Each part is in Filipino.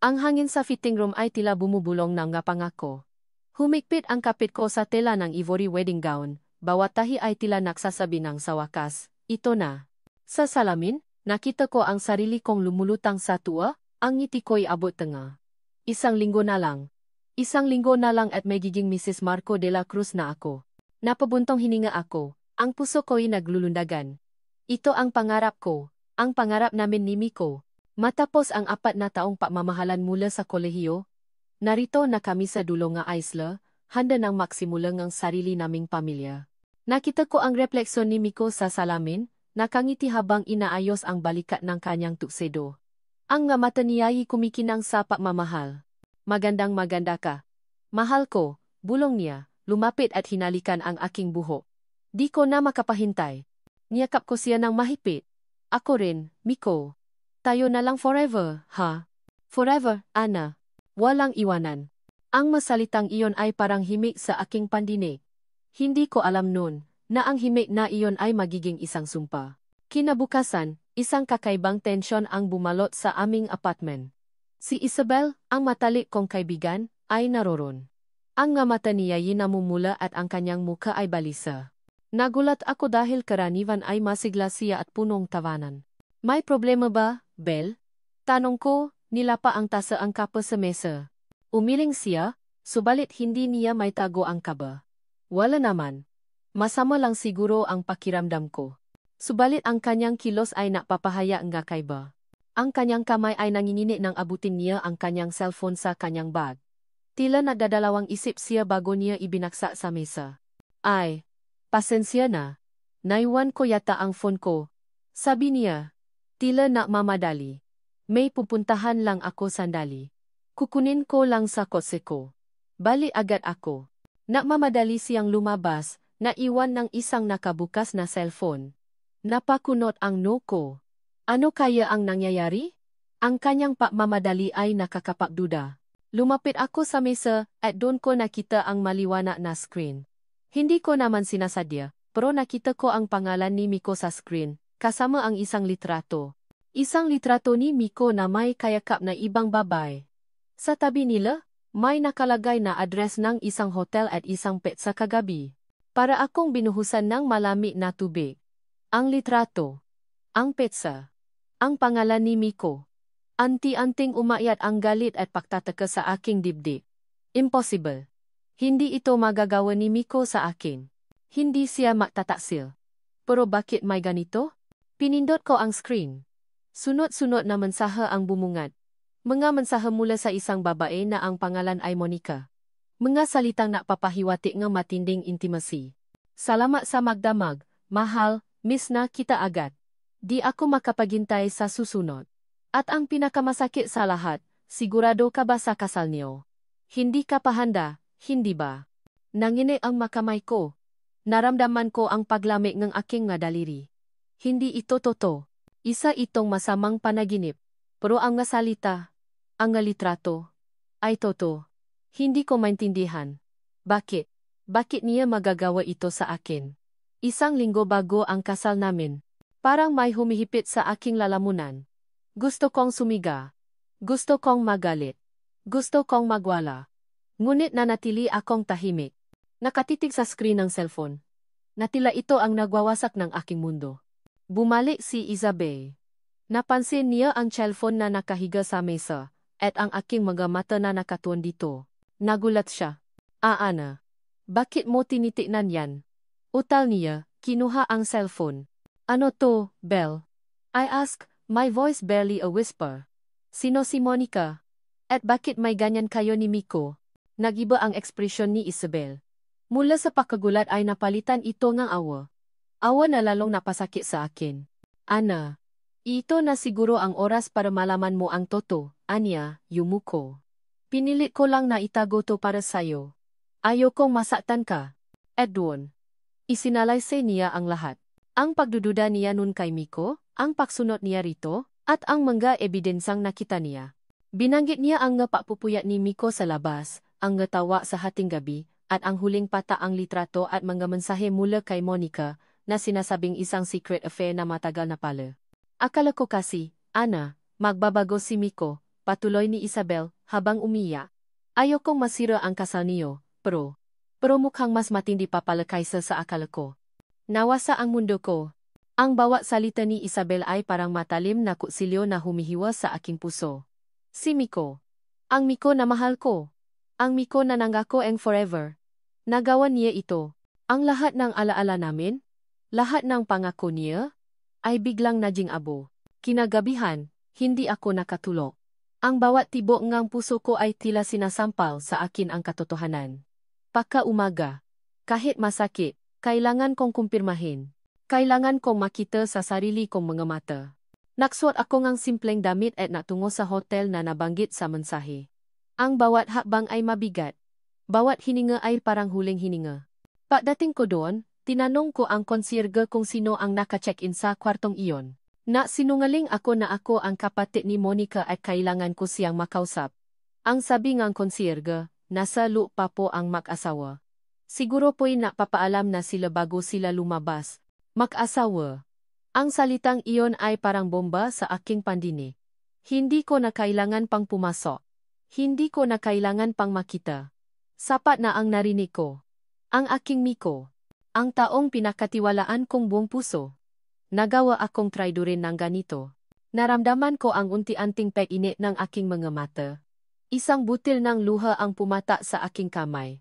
Ang hangin sa fitting room ay tila bumubulong ng ngapangako. Humigpit ang kapit ko sa tela ng ivory wedding gown, bawat tahi ay tila nagsasabi ng sa wakas, ito na. Sa salamin, nakita ko ang sarili kong lumulutang sa tuwa, ang ngiti ko'y abot tenga. Isang linggo na lang. Isang linggo na lang at magiging Mrs. Marco de la Cruz na ako. Napabuntong hininga ako, ang puso ko'y naglulundagan. Ito ang pangarap ko, ang pangarap namin ni Miko. Matapos ang 4 na taong pagmamahalan mula sa kolehiyo, narito na kami sa dulo nga isla, handa nang maksimulang ang sarili naming pamilya. Nakita ko ang refleksyon ni Miko sa salamin, nakangiti habang inaayos ang balikat ng kanyang tuksedo. Ang nga mata niya'y kumikinang sa pagmamahal. Magandang maganda ka. Mahal ko, bulong niya, lumapit at hinalikan ang aking buhok. Di ko na makapahintay. Niyakap ko siya ng mahigpit. Ako rin, Miko. Tayo na lang forever, ha? Forever, Ana. Walang iwanan. Ang masalitang iyon ay parang himik sa aking pandinig. Hindi ko alam noon na ang himik na iyon ay magiging isang sumpa. Kinabukasan, isang kakaibang tensyon ang bumalot sa aming apartment. Si Isabel, ang matalik kong kaibigan, ay naroon. Ang nga mata niya ay namumula at ang kanyang muka ay balisa. Nagulat ako dahil karaniwan ay masigla siya at punong tawanan. May problema ba, Belle? Tanong ko, nilapa ang tasa ang kapa sa mesa. Umiling siya, subalit hindi niya may tago ang kaba. Wala naman. Masama lang siguro ang pakiramdam ko. Subalit ang kanyang kilos ay napapahaya nga kaiba. Ang kanyang kamay ay nangingini nang abutin niya ang kanyang cellphone sa kanyang bag. Tila nagdadalawang isip siya bago niya ibinaksa sa mesa. Ay, pasensya na. Naiwan ko yata ang phone ko. Sabi niya. Tila mamadali. May pupuntahan lang ako sandali. Kukunin ko lang sa kotse ko. Bali agad ako. Mamadali siyang lumabas, naiwan ng isang nakabukas na cellphone. Napakunot ang noo ko. Ano kaya ang nangyayari? Ang kanyang pagmamadali ay nakakapagduda. Lumapit ako sa mesa at doon ko nakita ang maliwanag na screen. Hindi ko naman sinasadya, pero nakita ko ang pangalan ni Miko sa screen. Kasama ang isang litrato. Isang litrato ni Miko na may kayakap na ibang babae. Sa tabi nila, may nakalagay na address ng isang hotel at isang petsa kagabi. Para akong binuhusan ng malamig na tubig. Ang litrato. Ang petsa. Ang pangalan ni Miko. Anti-anting umayat ang galit at pagtataka sa aking dibdib. Impossible. Hindi ito magagawa ni Miko sa akin. Hindi siya magtataksil. Pero bakit may ganito? Pinindot ko ang screen. Sunod-sunod na mensahe ang bumungat. Mga mensahe mula sa isang babae na ang pangalan ay Monica. Mga salitang napapahiwatig ng matinding intimacy. Salamat sa magdamag, mahal, miss na kita agad. Di ako makapaghintay sa susunod. At ang pinakamasakit sa lahat, sigurado ka ba sa kasal niyo? Hindi ka pa handa, hindi ba? Nanginig ang makamay ko. Naramdaman ko ang paglamig ng aking nga daliri. Hindi ito totoo. Isa itong masamang panaginip. Pero ang nga salita, ang nga litrato, ay totoo. Hindi ko maintindihan. Bakit? Bakit niya magagawa ito sa akin? Isang linggo bago ang kasal namin. Parang may humihipit sa aking lalamunan. Gusto kong sumiga. Gusto kong magalit. Gusto kong magwala. Ngunit nanatili akong tahimik. Nakatitig sa screen ng cellphone. Natila ito ang nagwawasak ng aking mundo. Bumalik si Isabel. Napansin niya ang cellphone na nakahiga sa mesa, at ang aking mga mata na nakatuon dito. Nagulat siya. Ana. Bakit mo tinitignan yan? Utal niya, kinuha ang cellphone. Ano to, Belle? I asked, my voice barely a whisper. Sino si Monica? At bakit may ganyan kayo ni Miko? Nagiba ang ekspresyon ni Isabel. Mula sa pagkagulat ay napalitan ito ng awa. Awa na lalong napasakit sa akin. Ana, ito na siguro ang oras para malaman mo ang totoo, Anya, Yumuko. Pinilit ko lang na itago to para sayo. Ayokong masaktan ka. Edwin. Isinalaysay niya ang lahat. Ang pagdududa niya nun kay Miko, ang pagsunod niya rito, at ang mga ebidensang nakita niya. Binanggit niya ang nga papupuyat ni Miko sa labas, ang nga tawa sa hating gabi, at ang huling pata ang litrato at mga mensahe mula kay Monica, na sinasabing isang secret affair na matagal na pala. Akala ko kasi, Ana, magbabago si Miko, patuloy ni Isabel, habang umiyak. Ayokong masira ang kasal niyo, pero mukhang mas matindi pa pala kaysa sa akala ko. Nawasa ang mundo ko. Ang bawat salita ni Isabel ay parang matalim na kutsilyo na humihiwa sa aking puso. Si Miko. Ang Miko na mahal ko. Ang Miko na nangako ang forever. Nagawa niya ito. Ang lahat ng alaala namin, lahat ng pangako niya, ay biglang naging abo. Kinagabihan, hindi ako nakatulog. Ang bawat tibok ngang puso ko ay tila sinasampal sa akin ang katotohanan. Pagka-umaga, kahit masakit, kailangan kong kumpirmahin. Kailangan kong makita sa sarili kong mga mata. Naksuot ako ngang simpleng damit at natungo sa hotel na nabanggit sa mensahe. Ang bawat hakbang ay mabigat. Bawat hininga ay parang huling hininga. Pagdating ko doon, tinanong ko ang konsierge kung sino ang naka-check-in sa kwartong iyon. Sinungaling ako na ako ang kapatid ni Monica at kailangan ko siyang makausap. Ang sabi ng konsierge, nasa lupa po ang mag-asawa. Siguro po'y napapaalam na sila bago sila lumabas. Mag-asawa. Ang salitang iyon ay parang bomba sa aking pandinig. Hindi ko na kailangan pang pumasok. Hindi ko na kailangan pang makita. Sapat na ang narinig ko. Ang aking Miko. Ang taong pinakatiwalaan kong buong puso. Nagawa akong traidorin ng ganito. Naramdaman ko ang unti-anting pag-init ng aking mga mata. Isang butil ng luha ang pumata sa aking kamay.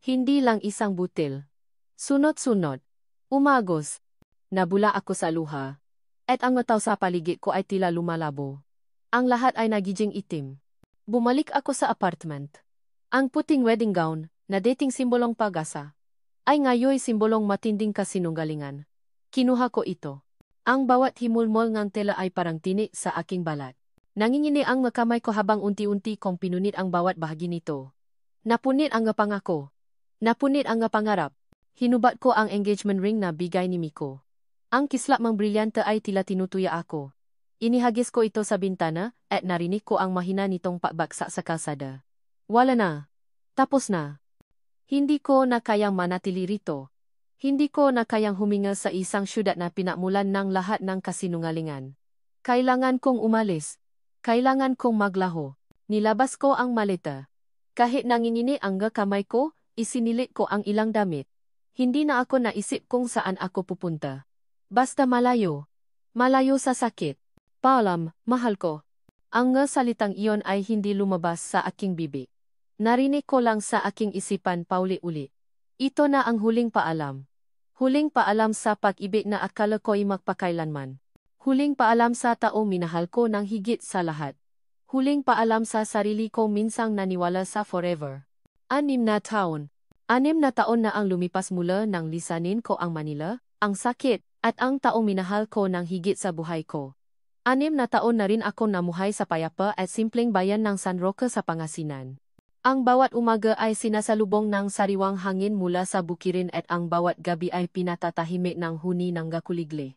Hindi lang isang butil. Sunod-sunod. Umagos. Nabula ako sa luha. At ang mataw sa paligid ko ay tila lumalabo. Ang lahat ay nagiging itim. Bumalik ako sa apartment. Ang puting wedding gown, na dating simbolong pag-asa, ay ngayoy simbolong matinding kasinungalingan. Kinuha ko ito. Ang bawat himulmol ng tela ay parang tinik sa aking balat. Nangingini ang makamay ko habang unti-unti kong pinunit ang bawat bahagi nito. Napunit ang pangako. Napunit ang pangarap. Hinubat ko ang engagement ring na bigay ni Miko. Ang kislap mang brilyante ay tila tinutuya ako. Inihagis ko ito sa bintana at narinig ko ang mahina nitong pagbagsak sa kalsada. Wala na. Tapos na. Hindi ko na kayang manatili rito. Hindi ko na kayang huminga sa isang syudad na pinakmulan ng lahat ng kasinungalingan. Kailangan kong umalis. Kailangan kong maglaho. Nilabas ko ang maleta. Kahit nangingini ang kamay ko, isinilit ko ang ilang damit. Hindi na ako naisip kung saan ako pupunta. Basta malayo. Malayo sa sakit. Paalam, mahal ko. Ang salitang iyon ay hindi lumabas sa aking bibig. Narinig ko lang sa aking isipan pauli-uli. Ito na ang huling paalam. Huling paalam sa pag-ibig na akala ko'y magpakailanman. Huling paalam sa taong minahal ko ng higit sa lahat. Huling paalam sa sarili kong minsang naniwala sa forever. 6 na taon. 6 na taon na ang lumipas mula nang lisanin ko ang Manila, ang sakit, at ang taong minahal ko ng higit sa buhay ko. 6 na taon na rin ako namuhay sa payapa at simpleng bayan ng San Roque sa Pangasinan. Ang bawat umaga ay sinasalubong ng sariwang hangin mula sa bukirin at ang bawat gabi ay pinatatahimik ng huni ng gakuligle.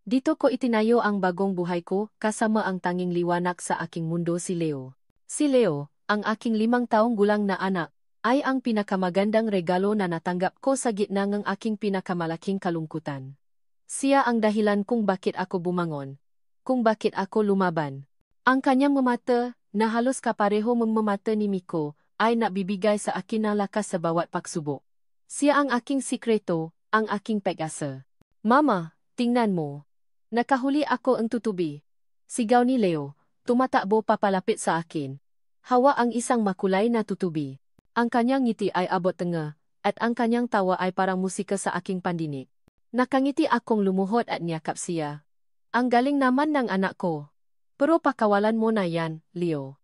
Dito ko itinayo ang bagong buhay ko kasama ang tanging liwanag sa aking mundo si Leo. Si Leo, ang aking 5 taong gulang na anak, ay ang pinakamagandang regalo na natanggap ko sa gitna ng aking pinakamalaking kalungkutan. Siya ang dahilan kung bakit ako bumangon, kung bakit ako lumaban. Ang kanyang mamata, na halos kapareho mamata ni Miko, ay nabibigay sa akin ng lakas sa bawat pagsubok. Siya ang aking sikreto, ang aking pag-asa. Mama, tingnan mo. Nakahuli ako ang tutubi. Sigaw ni Leo, tumatakbo papalapit sa akin. Hawa ang isang makulay na tutubi. Ang kanyang ngiti ay abot tenga, at ang kanyang tawa ay parang musika sa aking pandinig. Nakangiti akong lumuhod at niyakap siya. Ang galing naman ng anak ko. Pero pakawalan mo na yan, Leo.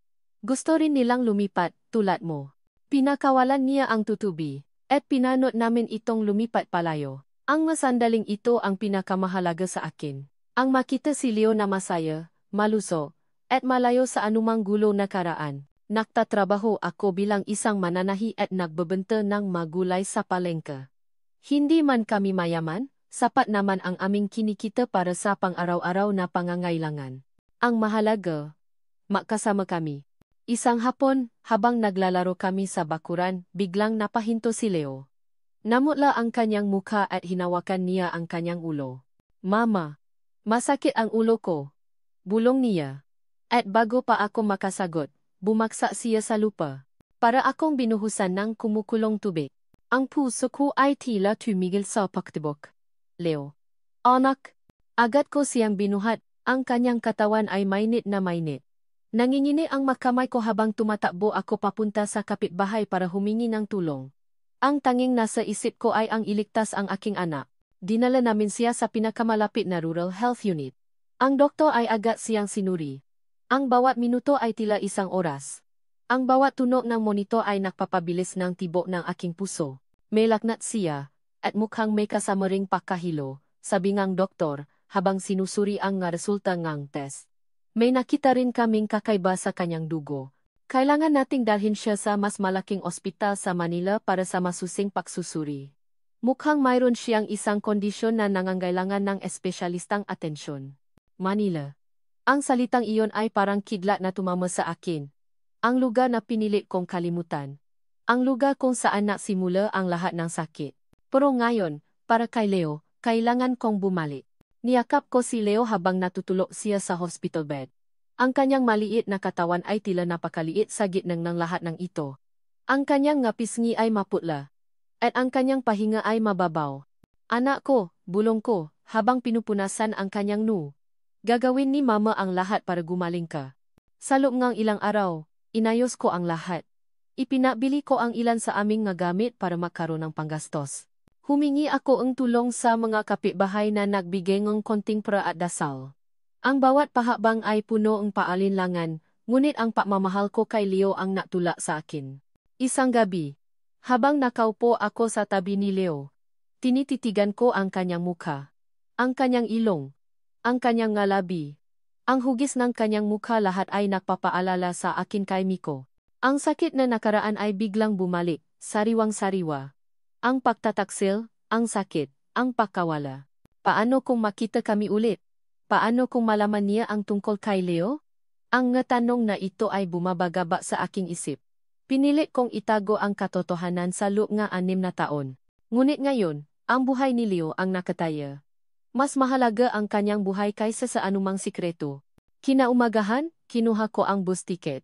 Gusto rin nilang lumipat, tulad mo. Pinakawalan niya ang tutubi, at pinanot namin itong lumipat palayo. Ang masandaling ito ang pinakamahalaga sa akin. Ang makita si Leo na masaya, maluso, at malayo sa anumang gulo na karaan. Nagtatrabaho ako bilang isang mananahi at nagbebenta ng magulay sa palengke. Hindi man kami mayaman, sapat naman ang aming kinikita para sa pang-araw-araw na pangangailangan. Ang mahalaga, makasama kami. Isang hapon, habang naglalaro kami sa bakuran, biglang napahinto si Leo. Namutla ang kanyang mukha at hinawakan niya ang kanyang ulo. Mama, masakit ang ulo ko. Bulong niya. At bago pa ako makasagot, bumaksak siya sa lupa. Para akong binuhusan ng kumukulong tubig. Ang puso ko ay tila tumigil sa pagtibok. Leo. Anak. Agad ko siyang binuhat, ang kanyang katawan ay mainit na mainit. Nangingini ang makamay ko habang tumatakbo ako papunta sa kapitbahay para humingi ng tulong. Ang tanging nasa isip ko ay ang iligtas ang aking anak. Dinala namin siya sa pinakamalapit na rural health unit. Ang doktor ay agad siyang sinuri. Ang bawat minuto ay tila isang oras. Ang bawat tunog ng monitor ay nagpapabilis ng tibok ng aking puso. May lagnat siya, at mukhang may kasama ring pakahilo, sabi ngang doktor, habang sinusuri ang nga resulta ngang test. May nakita rin kaming kakaiba sa kanyang dugo. Kailangan nating dalhin siya sa mas malaking ospital sa Manila para sa masusing pagsusuri. Mukhang mayroon siyang isang kondisyon na nangangailangan ng espesyalistang atensyon. Manila. Ang salitang iyon ay parang kidlat na tumama sa akin. Ang lugar na pinilit kong kalimutan. Ang lugar kung saan nagsimula ang lahat ng sakit. Pero ngayon, para kay Leo, kailangan kong bumalik. Niyakap ko si Leo habang natutulog siya sa hospital bed. Ang kanyang maliit na katawan ay tila napakaliit sa gitna ng lahat ng ito. Ang kanyang pisngi ay maputla. At ang kanyang pahinga ay mababaw. Anak ko, bulong ko, habang pinupunasan ang kanyang noo. Gagawin ni Mama ang lahat para gumaling ka. Sa loob ng ilang araw, inayos ko ang lahat. Ipinabili ko ang ilan sa aming nga gamit para magkaroon ng panggastos. Humingi ako ng tulong sa mga kapitbahay na nagbigay ng konting pra at dasal. Ang bawat pahabang ay puno ng paalinlangan, ngunit ang pagmamahal ko kay Leo ang natula sa akin. Isang gabi, habang nakaupo ako sa tabi ni Leo, tinititigan ko ang kanyang mukha, ang kanyang ilong, ang kanyang ngalabi. Ang hugis ng kanyang mukha lahat ay nagpapaalala sa akin kay Miko. Ang sakit na nakaraan ay biglang bumalik, sariwang-sariwa. Ang pagtataksil, ang sakit, ang pagkawala. Paano kung makita kami ulit? Paano kung malaman niya ang tungkol kay Leo? Ang tanong na ito ay bumabagaba sa aking isip. Pinilit kong itago ang katotohanan sa loob ng 6 na taon. Ngunit ngayon, ang buhay ni Leo ang nakataya. Mas mahalaga ang kanyang buhay kaysa sa anumang sikreto. Kinaumagahan, kinuha ko ang bus ticket.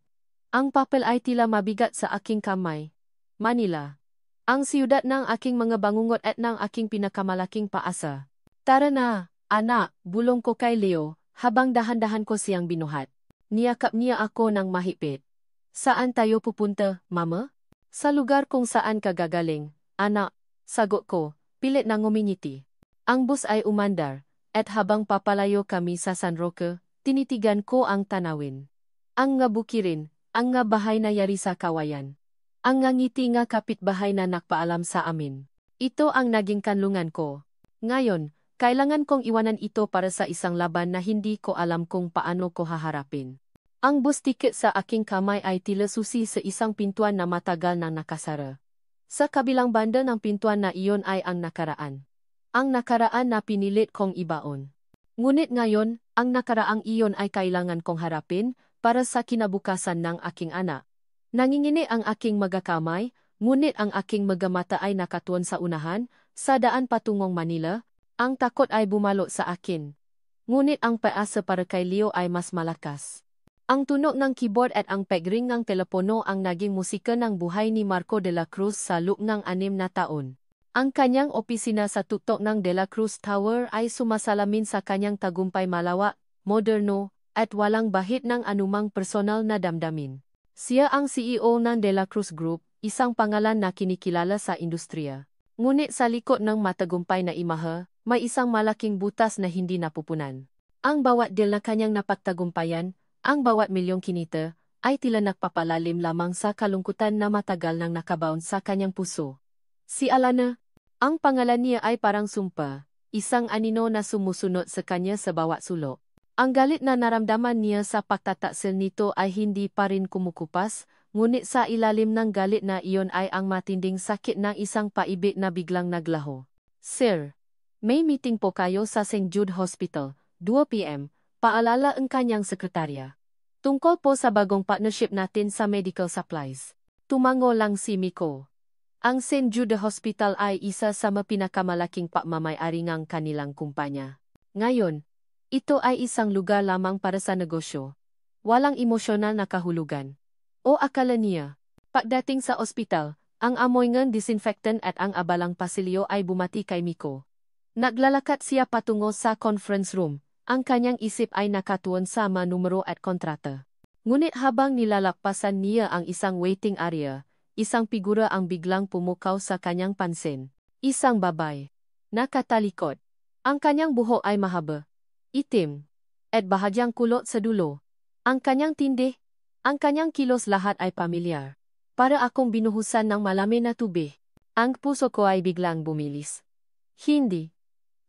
Ang papel ay tila mabigat sa aking kamay. Manila. Ang siyudad ng aking mga bangungot at ng aking pinakamalaking paasa. Tara na, anak, bulong ko kay Leo, habang dahan-dahan ko siyang binuhat. Niyakap niya ako ng mahigpit. Saan tayo pupunta, Mama? Sa lugar kung saan ka gagaling, anak, sagot ko, pilit na ngumingiti. Ang bus ay umandar, at habang papalayo kami sa San Roque, tinitigan ko ang tanawin. Ang nga bukirin, ang nga bahay na yari sa kawayan. Ang nga ngiti nga kapitbahay na nakpaalam sa amin. Ito ang naging kanlungan ko. Ngayon, kailangan kong iwanan ito para sa isang laban na hindi ko alam kung paano ko haharapin. Ang bus ticket sa aking kamay ay tila susi sa isang pintuan na matagal nang nakasara. Sa kabilang banda ng pintuan na iyon ay ang nakaraan. Ang nakaraan na pinilit kong ibaon. Ngunit ngayon, ang nakaraang iyon ay kailangan kong harapin para sa kinabukasan ng aking anak. Nangingini ang aking magakamay, ngunit ang aking magamata ay nakatuon sa unahan, sa daan patungong Manila. Ang takot ay bumalo sa akin. Ngunit ang paasa para kay Leo ay mas malakas. Ang tunog ng keyboard at ang pagring ng telepono ang naging musika ng buhay ni Marco de la Cruz sa loob ng 6 na taon. Ang kanyang opisina sa tuktok ng De La Cruz Tower ay sumasalamin sa kanyang tagumpay malawak, moderno, at walang bahid ng anumang personal na damdamin. Siya ang CEO ng De La Cruz Group, isang pangalan na kinikilala sa industriya. Ngunit sa likod ng matagumpay na imahe, may isang malaking butas na hindi napupunan. Ang bawat deal na kanyang napagtagumpayan, ang bawat milyong kinita, ay tila nagpapalalim lamang sa kalungkutan na matagal nang nakabaon sa kanyang puso. Si Alana, ang pangalan niya ay parang sumpa, isang anino na sumusunod sa kanya sa bawat sulok. Ang galit na naramdaman niya sa pagtataksil nito ay hindi pa rin kumukupas, ngunit sa ilalim ng galit na iyon ay ang matinding sakit ng isang paibig na biglang naglaho. Sir, may meeting po kayo sa St. Jude Hospital, 2 p.m., paalala ang kanyang sekretarya. Tungkol po sa bagong partnership natin sa medical supplies. Tumango lang si Miko. Ang St. Jude Hospital ay isa sa pinakamalalaking pagmamay-ari ng kanilang kumpanya. Ngayon, ito ay isang lugar lamang para sa negosyo. Walang emosyonal na kahulugan. O akala niya. Pagdating sa ospital, ang amoy ng disinfectant at ang abalang pasilyo ay bumati kay Miko. Naglalakad siya patungo sa conference room. Ang kanyang isip ay nakatuon sa mga numero at kontrata. Ngunit habang nilalakpasan niya ang isang waiting area, isang figura ang biglang pumukaw sa kanyang pansin. Isang babae. Nakatalikod. Ang kanyang buhok ay mahaba, itim, at bahagyang kulot sa dulo. Ang kanyang tindi, ang kanyang kilos lahat ay pamilyar. Para akong binuhusan ng malamig na tubig. Ang puso ko ay biglang bumilis. Hindi.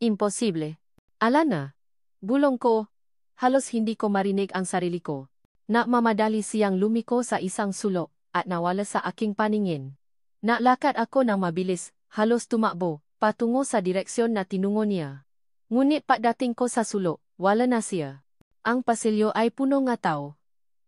Imposible. Alana. Bulong ko. Halos hindi ko marinig ang sarili ko. Mamadali siyang lumiko sa isang sulok at nawala sa aking paningin. Naglakad ako ng mabilis, halos tumakbo, patungo sa direksyon na tinungo niya. Ngunit pagdating ko sa sulok, wala na siya. Ang pasilyo ay puno ng tao.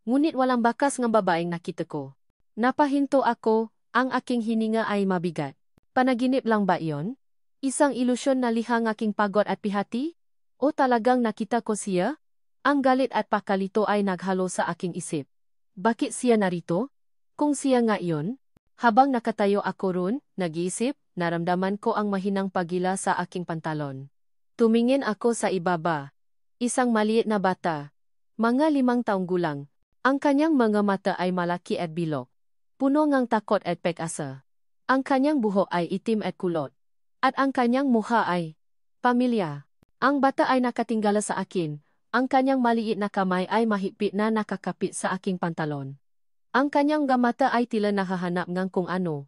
Ngunit walang bakas ng babaeng nakita ko. Napahinto ako, ang aking hininga ay mabigat. Panaginip lang ba iyon? Isang ilusyon na lihang aking pagod at pihati? O talagang nakita ko siya? Ang galit at pakalito ay naghalo sa aking isip. Bakit siya narito? Kung siya nga iyon? Habang nakatayo ako roon, nag-iisip, naramdaman ko ang mahinang pagila sa aking pantalon. Tumingin ako sa ibaba. Isang maliit na bata. Mga 5 taong gulang. Ang kanyang mga mata ay malaki at bilog. Puno ng takot at pag-asa. Ang kanyang buhok ay itim at kulot. At ang kanyang mukha ay pamilya. Ang bata ay nakatinggala sa akin. Ang kanyang maliit na kamay ay mahigpit na nakakapit sa aking pantalon. Ang kanyang mata ay tila nahahanap ng kung ano.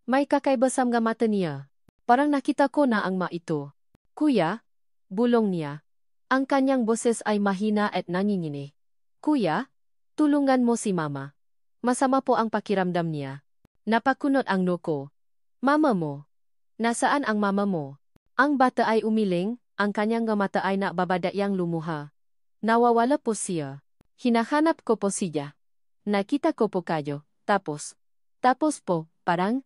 May kakaiba sa mga mata niya. Parang nakita ko na ang ito. Kuya? Bulong niya. Ang kanyang boses ay mahina at nanginginig. Kuya? Tulungan mo si Mama. Masama po ang pakiramdam niya. Napakunot ang noo. Mama mo. Nasaan ang mama mo? Ang bata ay umiling, ang kanyang mata ay nababadayang lumuha. Nawawala po siya. Hinahanap ko po siya. Nakita ko po kayo. Tapos po, parang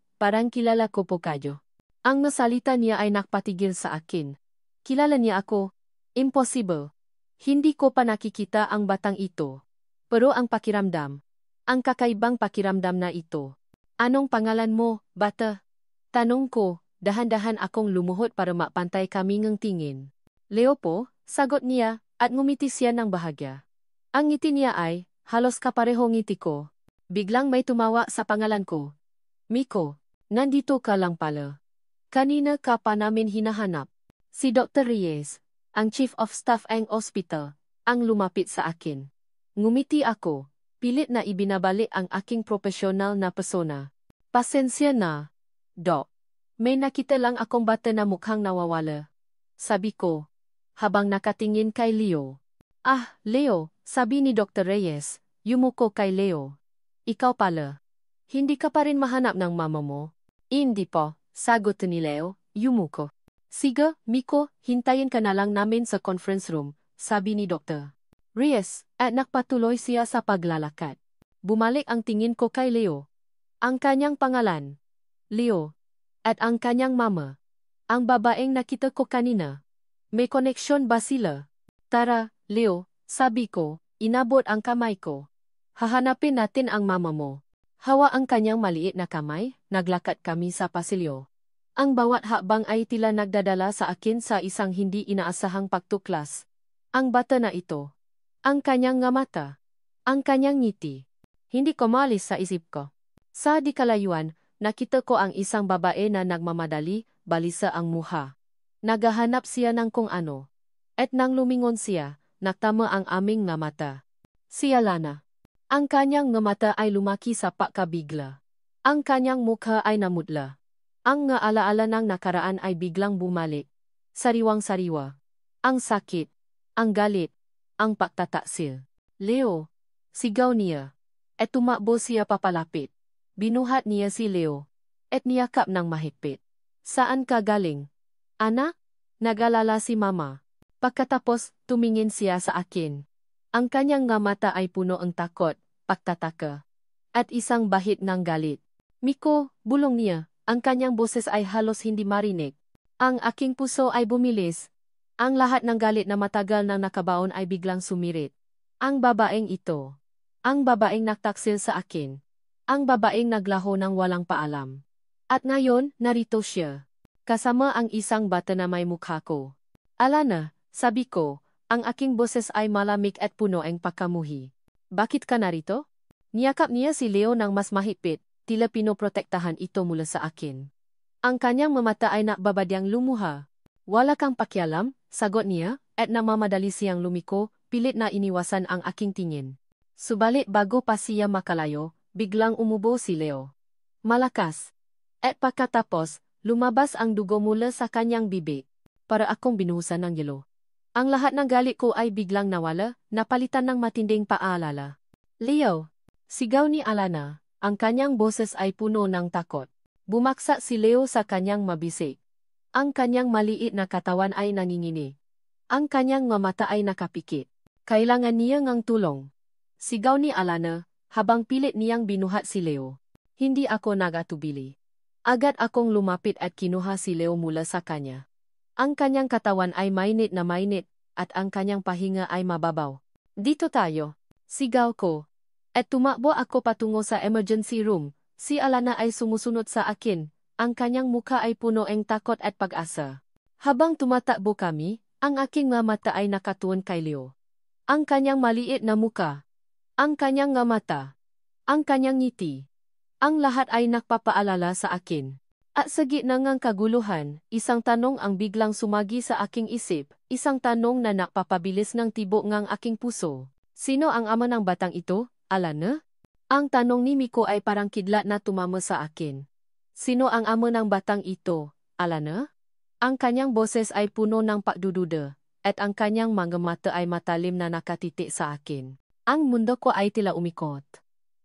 kilala ko po kayo. Ang nasalita niya ay nakpatigil sa akin. Kilala niya ako? Impossible. Hindi ko pa nakikita ang batang ito. Pero ang pakiramdam. Ang kakaibang pakiramdam na ito. Anong pangalan mo, bata? Tanong ko, dahan-dahan akong lumuhod para mapantay kami ng tingin. Leo po, sagot niya, at ngumiti siya ng bahagya. Ang ngiti niya ay, halos kapareho ngiti ko. Biglang may tumawa sa pangalan ko. Miko, nandito ka lang pala. Kanina ka pa namin hinahanap. Si Dr. Reyes, ang Chief of Staff ng ospital, ang lumapit sa akin. Ngumiti ako. Pilit na ibinabalik ang aking profesional na persona. Pasensya na, Doc. May nakita lang akong bata na mukhang nawawala. Sabi ko, habang nakatingin kay Leo. Ah, Leo, sabi ni Dr. Reyes, yumuko kay Leo. Ikaw pala. Hindi ka pa rin mahanap ng mama mo? Hindi po, sagot ni Leo, yumuko. Sige, Miko, hintayin ka na lang namin sa conference room, sabi ni Dr. Reyes, at nakpatuloy siya sa paglalakad. Bumalik ang tingin ko kay Leo. Ang kanyang pangalan, Leo, at ang kanyang mama, ang babaeng nakita ko kanina. May koneksyon ba sila? Tara, Leo, sabi ko, inabot ang kamay ko. Hahanapin natin ang mama mo. Hawa ang kanyang maliit na kamay, naglakad kami sa pasilyo. Ang bawat hakbang ay tila nagdadala sa akin sa isang hindi inaasahang pagtuklas. Ang bata na ito. Ang kanyang mata. Ang kanyang ngiti. Hindi ko maalis sa isip ko. Sa di kalayuan, nakita ko ang isang babae na nagmamadali, balisa ang muha. Naghahanap siya ng kung ano. At nang lumingon siya, naktama ang aming mata. Si Alana. Ang kanyang mata ay lumaki sa pagkabigla. Ang kanyang mukha ay namutla. Ang alaala ng nakaraan ay biglang bumalik. Sariwang-sariwa. Ang sakit. Ang galit. Ang pagtataksil. Leo. Sigaw niya. At tumakbo siya papalapit. Binuhat niya si Leo. At niyakap ng mahigpit. Saan ka galing? Anak? Nag-alala si Mama. Pagkatapos, tumingin siya sa akin. Ang kanyang mata ay puno ng takot, pagtataka. At isang bahid ng galit. Miko, bulong niya. Ang kanyang boses ay halos hindi marinig. Ang aking puso ay bumilis. Ang lahat ng galit na matagal nang nakabaon ay biglang sumirit. Ang babaeng ito. Ang babaeng nagtaksil sa akin. Ang babaeng naglaho ng walang paalam. At ngayon, narito siya. Kasama ang isang bata na may mukha ko. Alana, sabi ko, ang aking boses ay malamig at puno ang pagkamuhi. Bakit ka narito? Niyakap niya si Leo ng mas mahigpit, tila pinoprotektahan ito mula sa akin. Ang kanyang mamata ay nakbabadyang lumuha. Wala kang pakialam, sagot niya, at namamadali siyang lumiko, pilit na iniwasan ang aking tingin. Subalit bago pa siya makalayo, biglang umubo si Leo. Malakas. At pagkatapos, lumabas ang dugo mula sa kanyang bibig. Para akong binuhusan ng yelo. Ang lahat ng galit ko ay biglang nawala, napalitan ng matinding paalala. Leo! Sigaw ni Alana, ang kanyang boses ay puno ng takot. Bumaksak si Leo sa kanyang mabisig. Ang kanyang maliit na katawan ay nangingini. Ang kanyang mata ay nakapikit. Kailangan niya ng tulong. Sigaw ni Alana, habang pilit niyang binuhat si Leo. Hindi ako nagatubili. Agad akong lumapit at kinuha si Leo mula sa kanya. Ang kanyang katawan ay mainit na mainit, at ang kanyang pahinga ay mababaw. Dito tayo. Sigaw ko. At tumakbo ako patungo sa emergency room. Si Alana ay sumusunod sa akin. Ang kanyang mukha ay puno ng takot at pag-asa. Habang tumatakbo kami, ang aking mata ay nakatuon kay Leo. Ang kanyang maliit na muka. Ang kanyang mata. Ang kanyang ngiti. Ang lahat ay nagpapaalala sa akin. At sa gitna ng kaguluhan, isang tanong ang biglang sumagi sa aking isip, isang tanong na nakpapabilis ng tibok ng aking puso. Sino ang ama ng batang ito, Alana? Ang tanong ni Miko ay parang kidlat na tumama sa akin. Sino ang ama ng batang ito, Alana? Ang kanyang boses ay puno ng pagdududa, at ang kanyang mga mata ay matalim na nakatitik sa akin. Ang mundo ko ay tila umikot.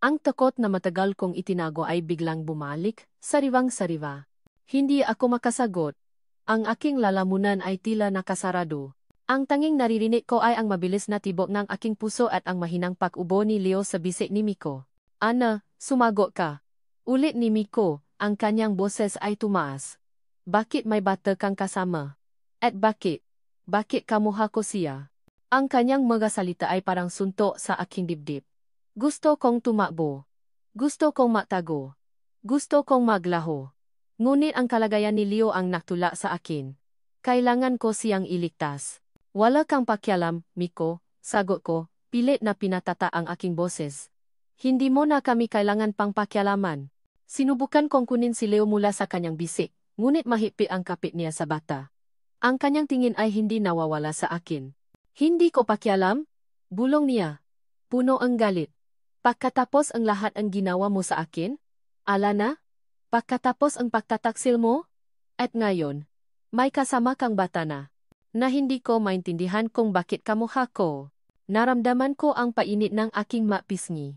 Ang takot na matagal kong itinago ay biglang bumalik, sariwang-sariwa. Hindi ako makasagot. Ang aking lalamunan ay tila nakasarado. Ang tanging naririnig ko ay ang mabilis na tibok ng aking puso at ang mahinang pag-ubo ni Leo sa bisig ni Miko. Ana, sumagot ka. Ulit ni Miko, ang kanyang boses ay tumaas. Bakit may bata kang kasama? At bakit? Bakit kamuha ko siya? Ang kanyang mga salita ay parang suntok sa aking dibdib. Gusto kong tumakbo. Gusto kong magtago. Gusto kong maglaho. Ngunit ang kalagayan ni Leo ang naktula sa akin. Kailangan ko siyang iligtas. Wala kang pakialam, Miko, sagot ko, pilit na pinatata ang aking boses. Hindi mo na kami kailangan pang pakialaman. Sinubukan kong kunin si Leo mula sa kanyang bisig, ngunit mahigpit ang kapit niya sa bata. Ang kanyang tingin ay hindi nawawala sa akin. Hindi ko pakialam? Bulong niya. Puno ang galit. Pagkatapos ang lahat ang ginawa mo sa akin? Alana? Pagkatapos ang pagtataksil mo? At ngayon, may kasama kang bata na hindi ko maintindihan kung bakit kamuha ko. Naramdaman ko ang painit ng aking mapisngi.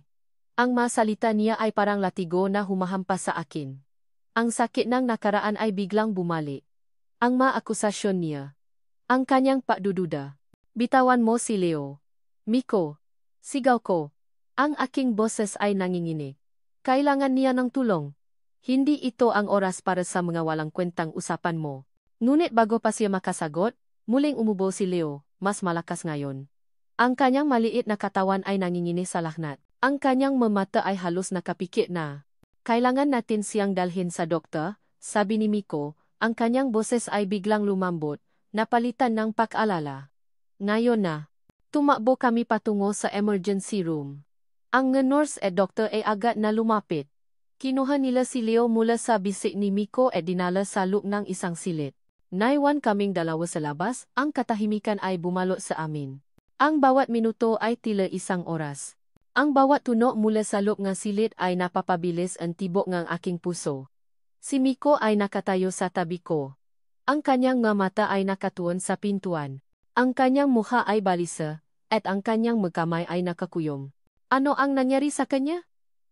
Ang masalita niya ay parang latigo na humahampas sa akin. Ang sakit ng nakaraan ay biglang bumalik. Ang maakusasyon niya. Ang kanyang pagdududa. Bitawan mo si Leo. Miko. Sigaw ko. Ang aking boses ay nanginginig. Kailangan niya ng tulong. Hindi ito ang oras para sa mga walang kwentang usapan mo. Ngunit bago pa siya makasagot, muling umubo si Leo, mas malakas ngayon. Ang kanyang maliit na katawan ay nanginginig sa lagnat. Ang kanyang mata ay halos nakapikit na. Kailangan natin siyang dalhin sa doktor, sabi ni Miko, ang kanyang boses ay biglang lumambot, napalitan ng pag-alala. Ngayon na. Tumakbo kami patungo sa emergency room. Ang nurse at doktor ay agad na lumapit. Kinuha nila si Leo mula sa bisig ni Miko at dinala sa loob ng isang silid. Naiwan kaming dalawa sa labas, ang katahimikan ay bumalot sa amin. Ang bawat minuto ay tila isang oras. Ang bawat tunog mula sa loob ng silid ay napapabilis ang tibok ng aking puso. Si Miko ay nakatayo sa tabi ko. Ang kanyang mata ay nakatuon sa pintuan. Ang kanyang mukha ay balisa, at ang kanyang magkamay ay nakakuyom. Ano ang nangyari sa kanya?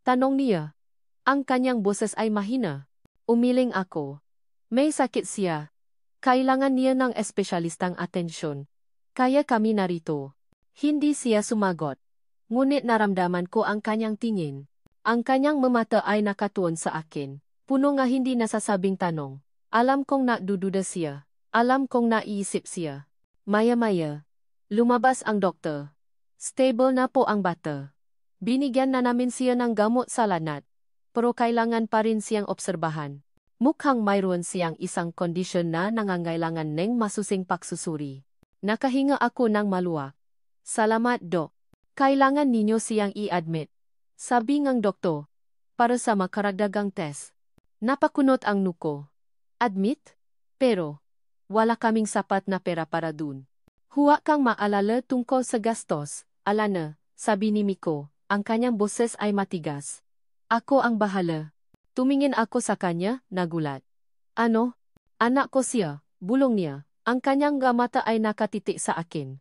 Tanong niya. Ang kanyang boses ay mahina. Umiling ako. May sakit siya. Kailangan niya ng espesyalistang atensyon. Kaya kami narito. Hindi siya sumagot. Ngunit naramdaman ko ang kanyang tingin. Ang kanyang mata ay nakatuon sa akin. Puno nga hindi nasasabing tanong. Alam kong nadududa siya. Alam kong naiisip siya. Maya-maya. Lumabas ang doktor. Stable na po ang bata. Binigyan na namin siya ng gamot sa lanat. Pero kailangan pa rin siyang obserbahan. Mukhang mayroon siyang isang kondisyon na nangangailangan ng masusing pagsusuri. Nakahinga ako ng maluwag. Salamat, Dok. Kailangan ninyo siyang i-admit. Sabi ng doktor. Para sa makaragdagang test. Napakunot ang nuko. Admit? Pero, wala kaming sapat na pera para dun. Huwag kang maalala tungkol sa gastos, Alana, sabi ni Miko, ang kanyang boses ay matigas. Ako ang bahala. Tumingin ako sa kanya, nagulat. Ano? Anak ko siya, bulong niya, ang kanyang mata ay nakatitik sa akin.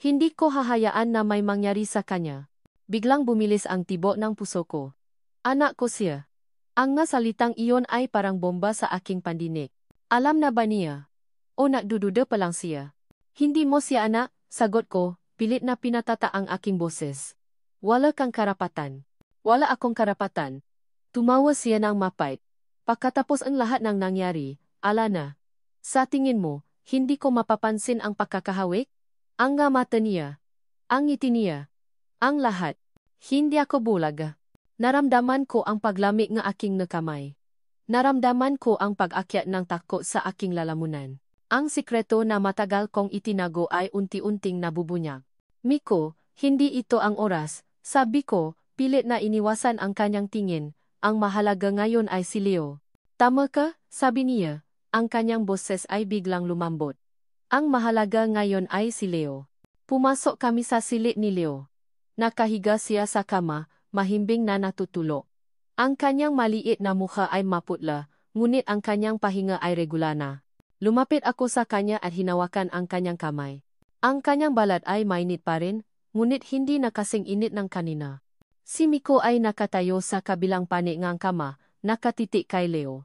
Hindi ko hahayaan na may mangyari sa kanya. Biglang bumilis ang tibok ng puso ko. Anak ko siya. Ang nga salitang iyon ay parang bomba sa aking pandinig. Alam na ba niya? O nagdududa pa lang siya? Hindi mo siya anak, sagot ko, pilit na pinatata ang aking boses. Wala kang karapatan. Wala akong karapatan. Tumawa siya ng mapait. Pagkatapos ang lahat ng nangyari, Alana. Sa tingin mo, hindi ko mapapansin ang pagkakahawik? Ang nga mata niya. Ang ngiti niya. Ang lahat. Hindi ako bulag. Naramdaman ko ang paglamig ng aking nakamay. Naramdaman ko ang pag-akyat ng takot sa aking lalamunan. Ang sikreto na matagal kong itinago ay unti-unting nabubunyag. Miko, hindi ito ang oras, sabi ko, pilit na iniwasan ang kanyang tingin. Ang mahalaga ngayon ay si Leo. Tama ka, sabi niya. Ang kanyang boses ay biglang lumambot. Ang mahalaga ngayon ay si Leo. Pumasok kami sa silid ni Leo. Nakahiga siya sa kama, mahimbing na natutulog. Ang kanyang maliit na mukha ay maputla, ngunit ang kanyang pahinga ay regular na. Lumapit ako sa kanya at hinawakan ang kanyang kamay. Ang kanyang balat ay mainit pa rin, ngunit hindi na kasing init ng kanina. Si Miko ay nakatayo sa kabilang panig ng kama, nakatitik kay Leo.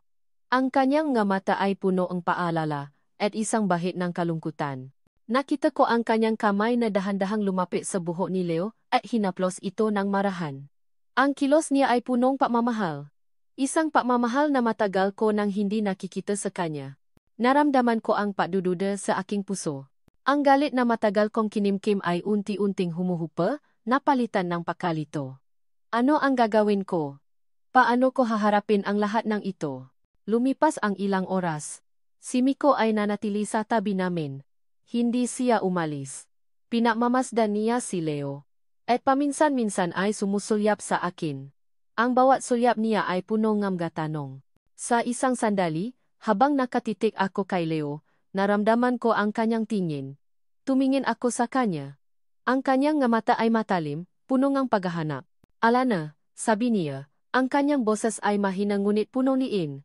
Ang kanyang nga mata ay puno ng paalala, at isang bahid ng kalungkutan. Nakita ko ang kanyang kamay na dahan-dahang lumapit sa buhok ni Leo, at hinaplos ito ng marahan. Ang kilos niya ay punong pagmamahal. Isang pagmamahal na matagal ko nang hindi nakikita sa kanya. Naramdaman ko ang pagdududa sa aking puso. Ang galit na matagal kong kinimkim ay unti-unting humuhupa, napalitan ng pagkalito. Ano ang gagawin ko? Paano ko haharapin ang lahat ng ito? Lumipas ang ilang oras. Si Miko ay nanatili sa tabi namin. Hindi siya umalis. Pinagmamasdan niya si Leo. At paminsan-minsan ay sumusulyap sa akin. Ang bawat sulyap niya ay puno ng tanong. Sa isang sandali, habang nakatitik ako kay Leo, naramdaman ko ang kanyang tingin. Tumingin ako sa kanya. Ang kanyang mata ay matalim, puno ng paghahanap. Alana, sabi niya, ang kanyang boses ay mahina ngunit puno liin.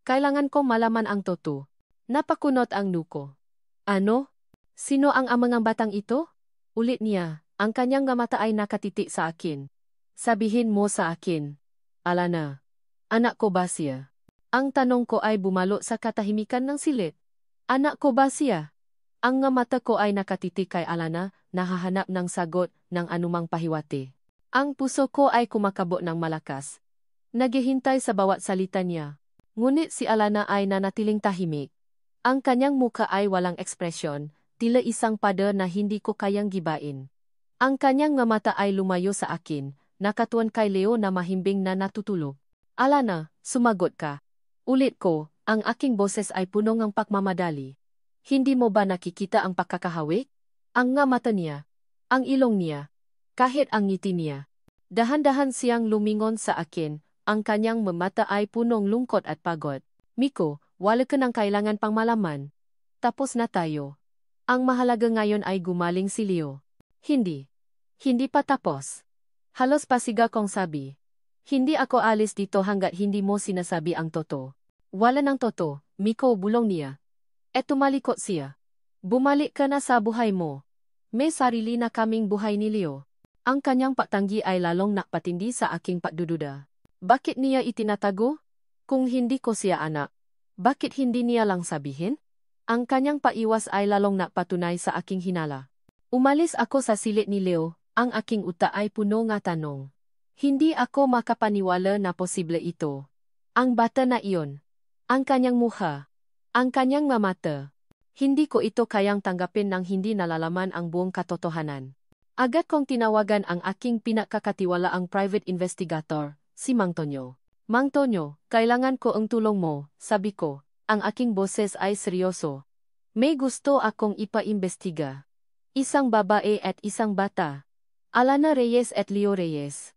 Kailangan ko malaman ang totoo. Napakunot ang nuko. Ano? Sino ang mga batang ito? Ulit niya. Ang kanyang mata ay nakatitik sa akin. Sabihin mo sa akin. Alana, anak ko ba siya? Ang tanong ko ay bumalo sa katahimikan ng silid. Anak ko ba siya? Ang mata ko ay nakatitik kay Alana, nahahanap ng sagot ng anumang pahiwati. Ang puso ko ay kumakabog ng malakas. Naghihintay sa bawat salita niya. Ngunit si Alana ay nanatiling tahimik. Ang kanyang muka ay walang ekspresyon, tila isang pader na hindi ko kayang gibain. Ang kanyang mata ay lumayo sa akin, nakatuon kay Leo na mahimbing na natutulog. Alana, sumagot ka. Ulit ko, ang aking boses ay puno ng pagmamadali. Hindi mo ba nakikita ang pagkakahawik? Ang mata niya. Ang ilong niya. Kahit ang ngiti niya. Dahan-dahan siyang lumingon sa akin, ang kanyang mata ay punong lungkot at pagod. Miko, wala ka nang kailangan pang malaman. Tapos na tayo. Ang mahalaga ngayon ay gumaling si Leo. Hindi. Hindi pa tapos. Halos pasiga kong sabi. Hindi ako alis dito hanggat hindi mo sinasabi ang totoo. Wala ng totoo, Miko, bulong niya. Et tumalikot siya. Bumalik ka na sa buhay mo. May sarili na kaming buhay ni Leo. Ang kanyang pagtanggi ay lalong nakpatindi sa aking pagdududa. Bakit niya itinatago? Kung hindi ko siya anak, bakit hindi niya lang sabihin? Ang kanyang paiwas ay lalong nakpatunay sa aking hinala. Umalis ako sa silid ni Leo, ang aking utak ay puno ng tanong. Hindi ako makapaniwala na posible ito. Ang bata na iyon. Ang kanyang mukha. Ang kanyang mata. Hindi ko ito kayang tanggapin nang hindi nalalaman ang buong katotohanan. Agad kong tinawagan ang aking pinakakatiwalaang private investigator, si Mang Tonyo. Mang Tonyo, kailangan ko ang tulong mo, sabi ko. Ang aking boses ay seryoso. May gusto akong ipaimbestiga. Isang babae at isang bata. Alana Reyes at Leo Reyes.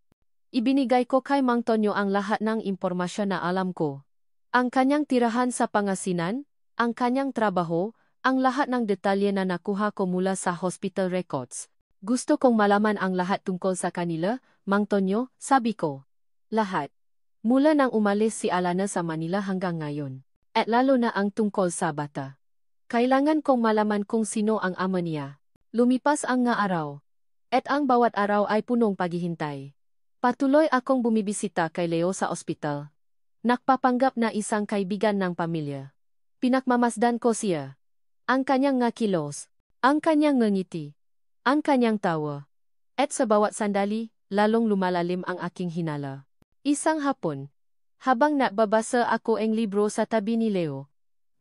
Ibinigay ko kay Mang Tonyo ang lahat ng impormasyon na alam ko. Ang kanyang tirahan sa Pangasinan, ang kanyang trabaho, ang lahat ng detalye na nakuha ko mula sa hospital records. Gusto kong malaman ang lahat tungkol sa kanila, Mang Tonyo, sabi ko. Lahat. Mula nang umalis si Alana sa Manila hanggang ngayon. At lalo na ang tungkol sa bata. Kailangan kong malaman kung sino ang ama niya. Lumipas ang nga araw. At ang bawat araw ay punong paghihintay. Patuloy akong bumibisita kay Leo sa ospital. Nakpapanggap na isang kaibigan ng pamilya. Pinakmamasdan ko siya. Ang kanyang nga kilos, ang kanyang ngiti, ang kanyang tawa. At sa bawat sandali, lalong lumalalim ang aking hinala. Isang hapon, habang nagbabasa ako ang libro sa tabi ni Leo,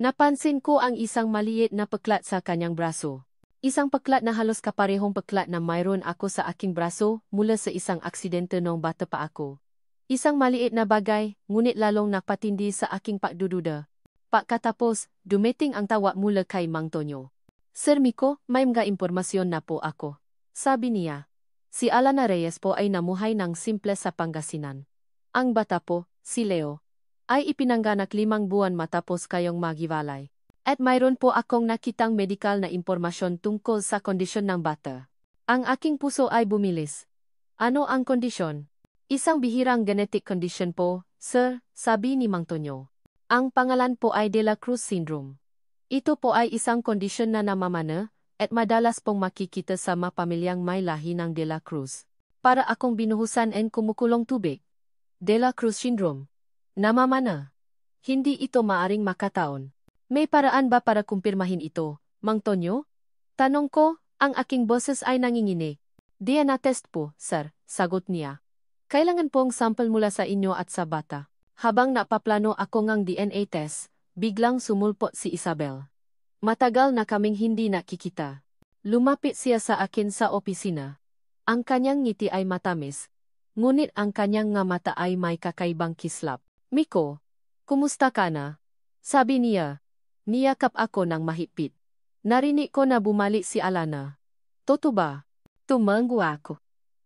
napansin ko ang isang maliit na peklat sa kanyang braso. Isang peklat na halos kaparehong peklat na mayroon ako sa aking braso mula sa isang aksidente noong bata pa ako. Isang maliit na bagay, ngunit lalong napatindi sa aking pagdududa. Pagkatapos, dumating ang tawa mula kay Mang Tonyo. Sir Miko, may mga impormasyon na po ako. Sabi niya. Si Alana Reyes po ay namuhay ng simple sa Pangasinan. Ang bata po, si Leo, ay ipinanganak 5 buwan matapos kayong maghiwalay. At mayroon po akong nakitang medikal na impormasyon tungkol sa kondisyon ng bata. Ang aking puso ay bumilis. Ano ang kondisyon? Isang bihirang genetic condition po, sir, sabi ni Mang Tonyo. Ang pangalan po ay De La Cruz Syndrome. Ito po ay isang kondisyon na namamana at madalas pong makikita sa mga pamilyang may lahi ng De La Cruz. Para akong binuhusan and kumukulong tubig. De La Cruz Syndrome. Namamana. Hindi ito maaring makataon. May paraan ba para kumpirmahin ito, Mang Tonyo? Tanong ko, ang aking boses ay nanginginig. DNA test po, sir, sagot niya. Kailangan pong sample mula sa inyo at sa bata. Habang napaplano ako ngang DNA test, biglang sumulpot si Isabel. Matagal na kaming hindi nakikita. Lumapit siya sa akin sa opisina. Ang kanyang ngiti ay matamis, ngunit ang kanyang nga mata ay may kakaibang kislap. Miko, kumusta ka na? Sabi niya. Niyakap ako ng mahigpit. Narinig ko na bumalik si Alana. Totoo ba? Tumanggo ako.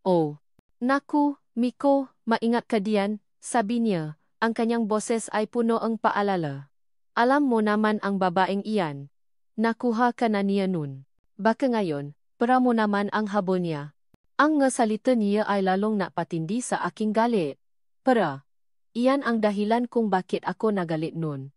Oh. Naku, Miko, maingat ka diyan, sabi niya. Ang kanyang boses ay puno ang paalala. Alam mo naman ang babaeng iyan. Nakuha ka na niya nun. Baka ngayon, para mo naman ang habol niya. Ang nga salita niya ay lalong napatindi sa aking galit. Para. Iyan ang dahilan kung bakit ako nagalit nun.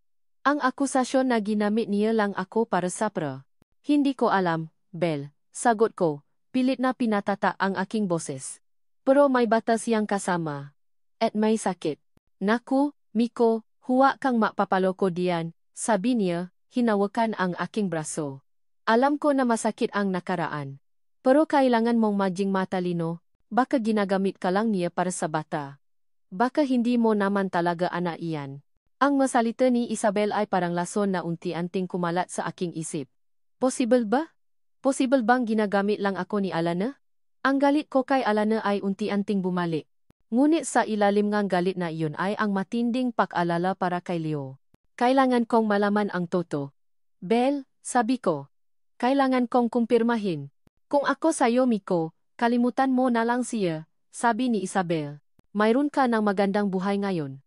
Ang akusasyon na ginamit niya lang ako para sa pra. Hindi ko alam, Bel, sagot ko, pilit na pinatata ang aking boses. Pero may bata siyang kasama. At may sakit. Naku, Miko, huwag kang mapapaloko diyan, sabi niya, hinawakan ang aking braso. Alam ko na masakit ang nakaraan. Pero kailangan mong maging matalino, baka ginagamit ka lang niya para sa bata. Baka hindi mo naman talaga anak iyan. Ang masalita ni Isabel ay parang lason na unti-unting kumalat sa aking isip. Possible ba? Possible bang ginagamit lang ako ni Alana? Ang galit ko kay Alana ay unti-unting bumalik. Ngunit sa ilalim ng galit na iyon ay ang matinding pag-alala para kay Leo. Kailangan kong malaman ang toto. Bel, sabi ko. Kailangan kong kumpirmahin. Kung ako sa'yo, Miko, kalimutan mo na lang siya, sabi ni Isabel. Mayroon ka ng magandang buhay ngayon.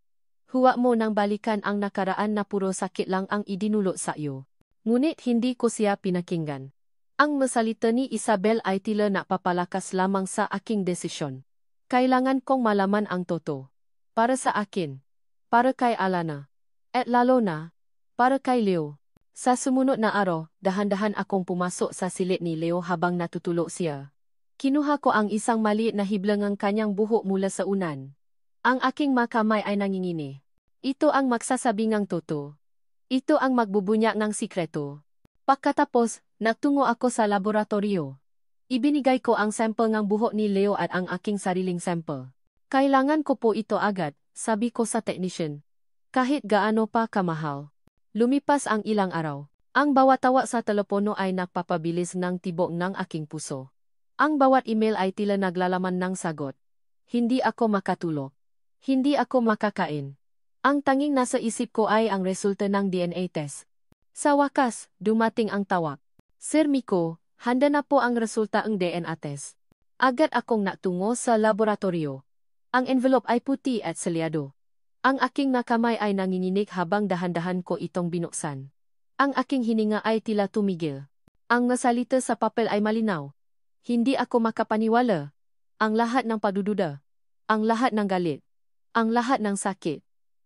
Huwag mo nang balikan ang nakaraan na puro sakit lang ang idinulot sa iyo. Ngunit hindi ko siya pinakinggan. Ang masalita ni Isabel ay tila napapalakas lamang sa aking desisyon. Kailangan kong malaman ang toto. Para sa akin. Para kay Alana. At lalo na, para kay Leo. Sa sumunod na araw, dahan-dahan akong pumasok sa silid ni Leo habang natutulog siya. Kinuha ko ang isang maliit na hiblangang kanyang buhok mula sa unan. Ang aking makamay ay nangingini. Ito ang magsasabi ng toto. Ito ang magbubunya ng sikreto. Pagkatapos, nagtungo ako sa laboratorio. Ibinigay ko ang sample ng buhok ni Leo at ang aking sariling sample. Kailangan ko po ito agad, sabi ko sa technician. Kahit gaano pa kamahal. Lumipas ang ilang araw. Ang bawat tawa sa telepono ay nagpapabilis ng tibok ng aking puso. Ang bawat email ay tila naglalaman ng sagot. Hindi ako makatulog. Hindi ako makakain. Ang tanging nasa isip ko ay ang resulta ng DNA test. Sa wakas, dumating ang tawag. Sir Miko, handa na po ang resulta ng DNA test. Agad akong natungo sa laboratorio. Ang envelope ay puti at selyado. Ang aking nakamay ay nanginginig habang dahan-dahan ko itong binuksan. Ang aking hininga ay tila tumigil. Ang nasalita sa papel ay malinaw. Hindi ako makapaniwala. Ang lahat ng padududa. Ang lahat ng galit. Ang lahat ng sakit.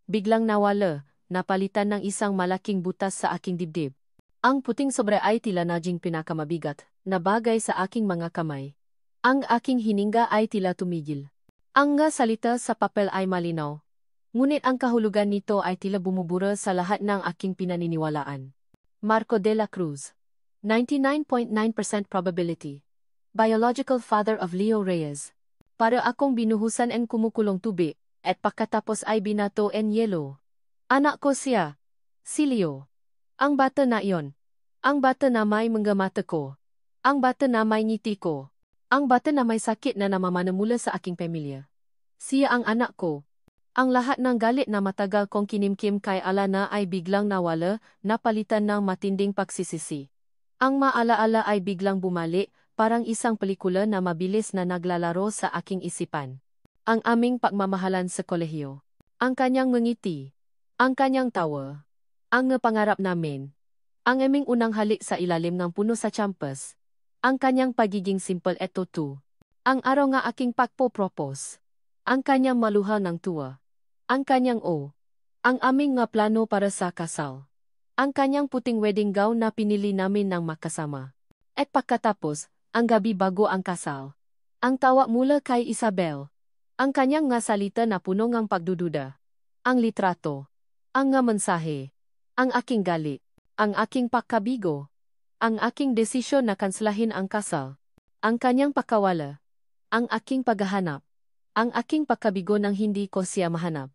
Biglang nawala, napalitan ng isang malaking butas sa aking dibdib. Ang puting sobre ay tila naging pinakamabigat na bagay sa aking mga kamay. Ang aking hininga ay tila tumigil. Ang nga salita sa papel ay malinaw. Ngunit ang kahulugan nito ay tila bumubura sa lahat ng aking pinaniniwalaan. Marco de la Cruz. 99.9% probability. Biological father of Leo Reyes. Para akong binuhusan ang kumukulong tubig, at pagkatapos ay binato en yelo. Anak ko siya. Si Leo. Ang bata na iyon. Ang bata na may mga mata ko. Ang bata na may ngiti ko. Ang bata na may sakit na namamana mula sa aking pamilya. Siya ang anak ko. Ang lahat ng galit na matagal kong kinimkim kay Alana ay biglang nawala, napalitan ng matinding pagsisisi. Ang maalaala ay biglang bumalik, parang isang pelikula na mabilis na naglalaro sa aking isipan. Ang aming pagmamahalan sa kolehiyo. Ang kanyang ngiti. Ang kanyang tawa. Ang pangarap namin. Ang aming unang halik sa ilalim ng puno sa campus. Ang kanyang pagiging simple at totoo. Ang araw nga aking pagpo-propose. Ang kanyang maluha ng tuwa. Ang kanyang Ang aming nga plano para sa kasal. Ang kanyang puting wedding gown na pinili namin ng makasama. At pagkatapos, ang gabi bago ang kasal. Ang tawa mula kay Isabel. Ang kanyang nga salita na puno ng pagdududa. Ang litrato. Ang nga mensahe. Ang aking galit. Ang aking pagkabigo. Ang aking desisyon na kanslahin ang kasal. Ang kanyang pagkawala. Ang aking paghahanap. Ang aking pagkabigo nang hindi ko siya mahanap.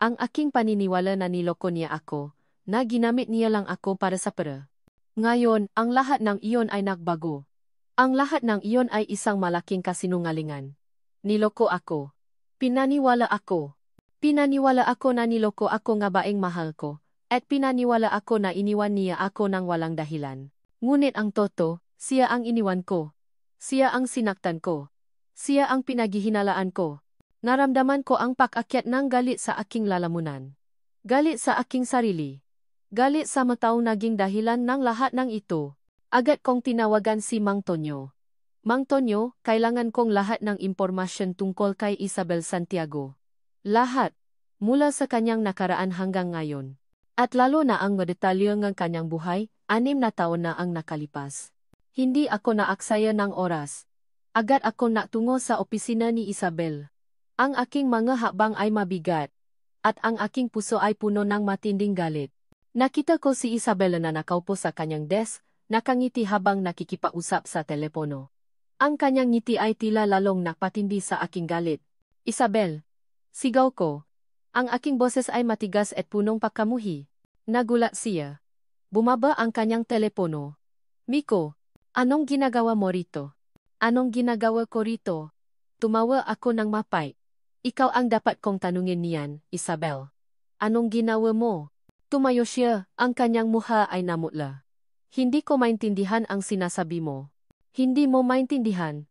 Ang aking paniniwala na niloko niya ako, na ginamit niya lang ako para sa pera. Ngayon, ang lahat ng iyon ay nagbago. Ang lahat ng iyon ay isang malaking kasinungalingan. Niloko ako. Pinaniwala ako. Pinaniwala ako na niloko ako nga baeng mahal ko, at pinaniwala ako na iniwan niya ako ng walang dahilan. Ngunit ang totoo, siya ang iniwan ko. Siya ang sinaktan ko. Siya ang pinaghihinalaan ko. Naramdaman ko ang pag-akyat ng galit sa aking lalamunan. Galit sa aking sarili. Galit sa mataong naging dahilan ng lahat ng ito. Agad kong tinawagan si Mang Tonyo. Mang Tonyo, kailangan kong lahat ng impormasyon tungkol kay Isabel Santiago. Lahat. Mula sa kanyang nakaraan hanggang ngayon. At lalo na ang detalye ng kanyang buhay, 6 na taon na ang nakalipas. Hindi ako naaksaya ng oras. Agad ako natungo sa opisina ni Isabel. Ang aking mga hakbang ay mabigat. At ang aking puso ay puno ng matinding galit. Nakita ko si Isabel na nakaupo sa kanyang desk, nakangiti habang nakikipausap sa telepono. Ang kanyang ngiti ay tila lalong napatindi sa aking galit. Isabel. Sigaw ko. Ang aking boses ay matigas at punong pagkamuhi. Nagulat siya. Bumaba ang kanyang telepono. Miko, anong ginagawa mo rito? Anong ginagawa ko rito? Tumawa ako ng mapait. Ikaw ang dapat kong tanungin niyan, Isabel. Anong ginawa mo? Tumayo siya, ang kanyang mukha ay namutla. Hindi ko maintindihan ang sinasabi mo. Hindi mo maintindihan.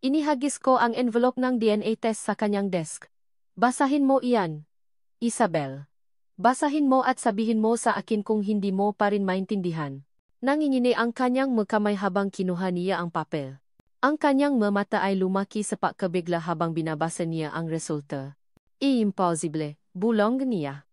Inihagis ko ang envelope ng DNA test sa kanyang desk. Basahin mo iyan. Isabel. Basahin mo at sabihin mo sa akin kung hindi mo pa rin maintindihan. Nangingini ang kanyang magkamay habang kinuha niya ang papel. Ang kanyang mata ay lumaki sa pagkabigla habang binabasa niya ang resulta. Imposible, bulong niya.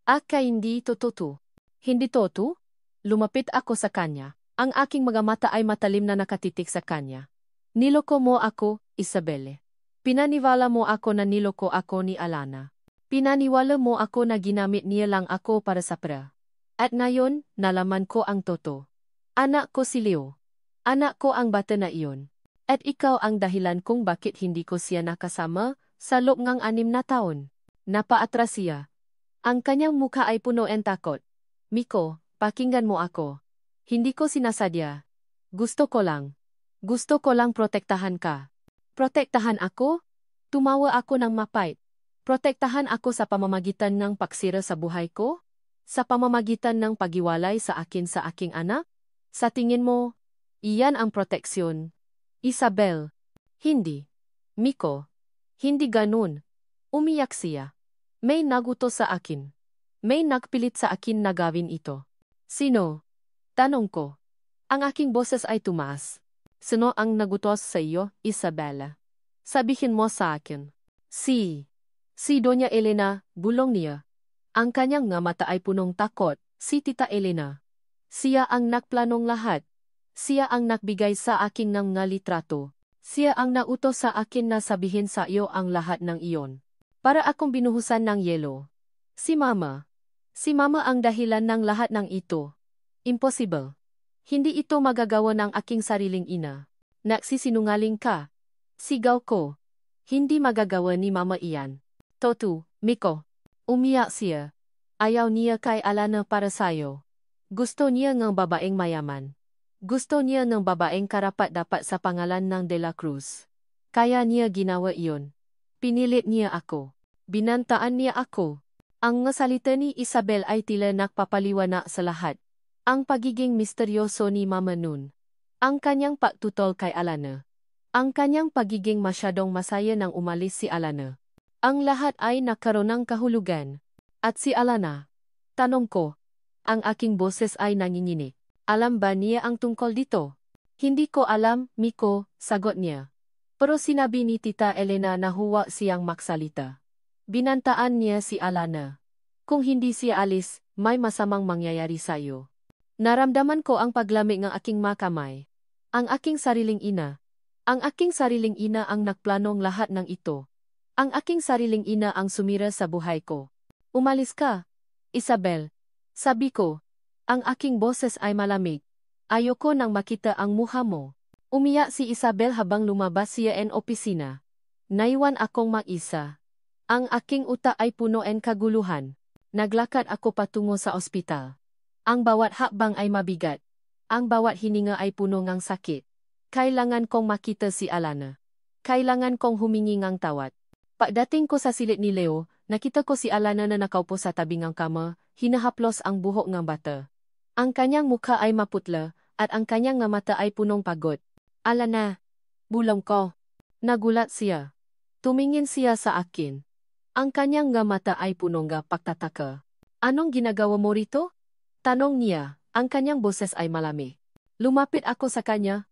Aka hindi totoo. Hindi totoo? Lumapit ako sa kanya. Ang aking mga mata ay matalim na nakatitik sa kanya. Niloko mo ako, Isabelle. Pinaniwala mo ako na niloko ako ni Alana. Pinaniwala mo ako na ginamit niya lang ako para sa pera. At ngayon, nalaman ko ang totoo. Anak ko si Leo. Anak ko ang bata na iyon. At ikaw ang dahilan kung bakit hindi ko siya nakasama sa loob ng 6 na taon. Napaatras siya. Ang kanyang mukha ay puno ng takot. Miko, pakinggan mo ako. Hindi ko sinasadya. Gusto ko lang. Gusto ko lang protektahan ka. Protektahan ako? Tumawa ako ng mapait. Protektahan ako sa pamamagitan ng pagsira sa buhay ko? Sa pamamagitan ng pagiwalay sa akin sa aking anak? Sa tingin mo, iyan ang proteksyon? Isabel. Hindi. Miko. Hindi ganun. Umiyak siya. May nagutos sa akin. May nagpilit sa akin na gawin ito. Sino? Tanong ko. Ang aking boses ay tumaas. Sino ang nagutos sa iyo, Isabela? Sabihin mo sa akin. Si Doña Elena, bulong niya. Ang kanyang nga mata ay punong takot, si Tita Elena. Siya ang nakplanong lahat. Siya ang nagbigay sa akin ng nga litrato. Siya ang nautos sa akin na sabihin sa iyo ang lahat ng iyon. Para akong binuhusan ng yelo. Si Mama. Si Mama ang dahilan ng lahat ng ito. Impossible. Hindi ito magagawa ng aking sariling ina. Nagsisinungaling ka. Sigaw ko. Hindi magagawa ni Mama iyan. Totu, Miko. Umiyak siya. Ayaw niya kay Alana para sayo. Gusto niya ng babaeng mayaman. Gusto niya ng babaeng karapat-dapat sa pangalan ng De La Cruz. Kaya niya ginawa iyon. Pinilit niya ako. Binantaan niya ako. Ang salita ni Isabel ay tila nakpapaliwanag sa lahat. Ang pagiging misteryoso ni Mama Nun. Ang kanyang pagtutol kay Alana. Ang kanyang pagiging masyadong masaya nang umalis si Alana. Ang lahat ay nagkaroon ng kahulugan. At si Alana? Tanong ko. Ang aking boses ay nanginginig. Alam ba niya ang tungkol dito? Hindi ko alam, Miko, sagot niya. Pero sinabi ni Tita Elena na huwag siyang magsalita. Binantaan niya si Alana. Kung hindi siya alis, may masamang mangyayari sa'yo. Naramdaman ko ang paglamig ng aking makamay. Ang aking sariling ina. Ang aking sariling ina ang nagplanong lahat ng ito. Ang aking sariling ina ang sumira sa buhay ko. Umalis ka, Isabel. Sabi ko. Ang aking boses ay malamig. Ayoko nang makita ang mukha mo. Umiyak si Isabel habang lumabas siya en opisina. Naiwan akong mag-isa. Ang aking utak ay puno en kaguluhan. Naglakad ako patungo sa ospital. Ang bawat hakbang ay mabigat. Ang bawat hininga ay puno ng sakit. Kailangan kong makita si Alana. Kailangan kong humingi ng tawad. Pagdating ko sa silid ni Leo, nakita ko si Alana na nakaupo sa tabi ng kama, hinahaplos ang buhok ng bata. Ang kanyang mukha ay maputla, at ang kanyang nga mata ay punong pagod. Alana, bulong ko. Nagulat siya. Tumingin siya sa akin. Ang kanyang nga mata ay punong nga pagtataka. Anong ginagawa mo rito? Tanong niya, ang kanyang boses ay malami. Lumapit ako sa kanya.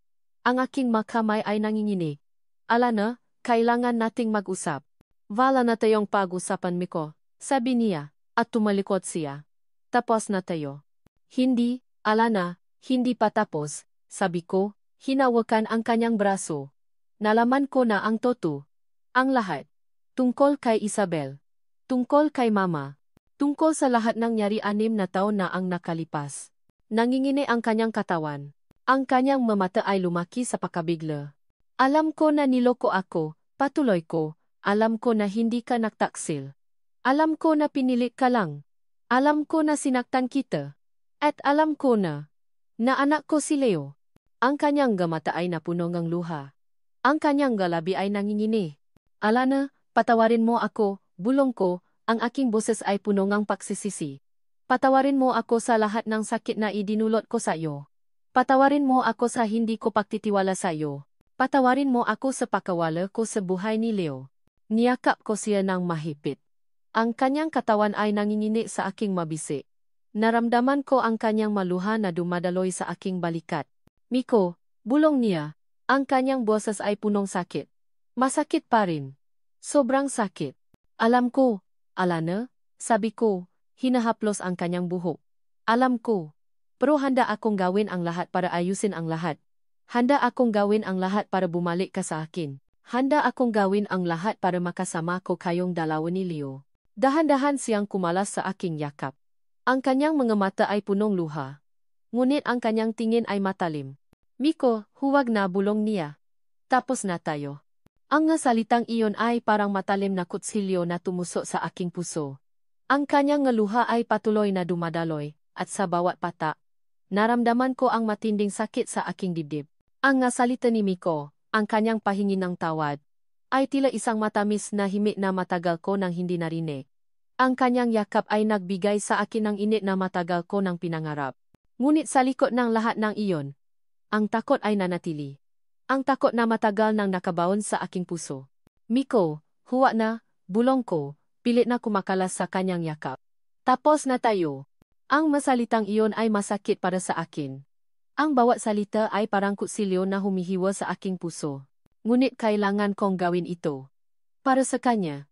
Ang aking makamay ay nanginginig. Alana, kailangan nating mag-usap. Wala na tayong pag-usapan, Miko, sabi niya, at tumalikod siya. Tapos na tayo. Hindi, Alana, hindi pa tapos, sabi ko, hinawakan ang kanyang braso. Nalaman ko na ang totoo. Ang lahat. Tungkol kay Isabel. Tungkol kay Mama. Tungkol sa lahat ng nangyari 6 na taon na ang nakalipas. Nangingini ang kanyang katawan. Ang kanyang mamata ay lumaki sa pakabigla. Alam ko na niloko ako, patuloy ko. Alam ko na hindi ka nagtaksil. Alam ko na pinilit ka lang. Alam ko na sinaktan kita. At alam ko na anak ko si Leo. Ang kanyang gamata ay napuno ng luha. Ang kanyang galabi ay nangingini. Alana, patawarin mo ako, bulong ko. Ang aking boses ay puno ng pagsisisi. Patawarin mo ako sa lahat ng sakit na idinulot ko sa iyo. Patawarin mo ako sa hindi ko pagtitiwala sa iyo. Patawarin mo ako sa pakawala ko sa buhay ni Leo. Niyakap ko siya ng mahigpit. Ang kanyang katawan ay nangingini sa aking mabisi. Naramdaman ko ang kanyang maluha na dumadaloy sa aking balikat. Miko, bulong niya. Ang kanyang boses ay punong sakit. Masakit pa rin. Sobrang sakit. Alam ko. Alana, sabi ko, hinahaplos ang kanyang buhok. Alam ko. Pero handa akong gawin ang lahat para ayusin ang lahat. Handa akong gawin ang lahat para bumalik ka sa akin. Handa akong gawin ang lahat para makasama ko kayong dalawa ni Leo. Dahan-dahan siyang kumalas sa aking yakap. Ang kanyang mga mata ay punong luha. Ngunit ang kanyang tingin ay matalim. Miko, huwag na, bulong niya. Tapos na tayo. Ang nga salitang iyon ay parang matalim na kutsilyo na tumusok sa aking puso. Ang kanyang nga luha ay patuloy na dumadaloy, at sa bawat pata, naramdaman ko ang matinding sakit sa aking dibdib. Ang nga salita ni Miko, ang kanyang pahingi ng tawad, ay tila isang matamis na himik na matagal ko nang hindi narinig. Ang kanyang yakap ay nagbigay sa akin ng init na matagal ko nang pinangarap. Ngunit sa likod ng lahat ng iyon, ang takot ay nanatili. Ang takot na matagal nang nakabaon sa aking puso. Miko, huwa na, bulong ko, pilit na kumakalas sa kanyang yakap. Tapos na tayo. Ang masalitang iyon ay masakit para sa akin. Ang bawat salita ay parang kutsilyo na humihiwa sa aking puso. Ngunit kailangan kong gawin ito. Para sa kanya.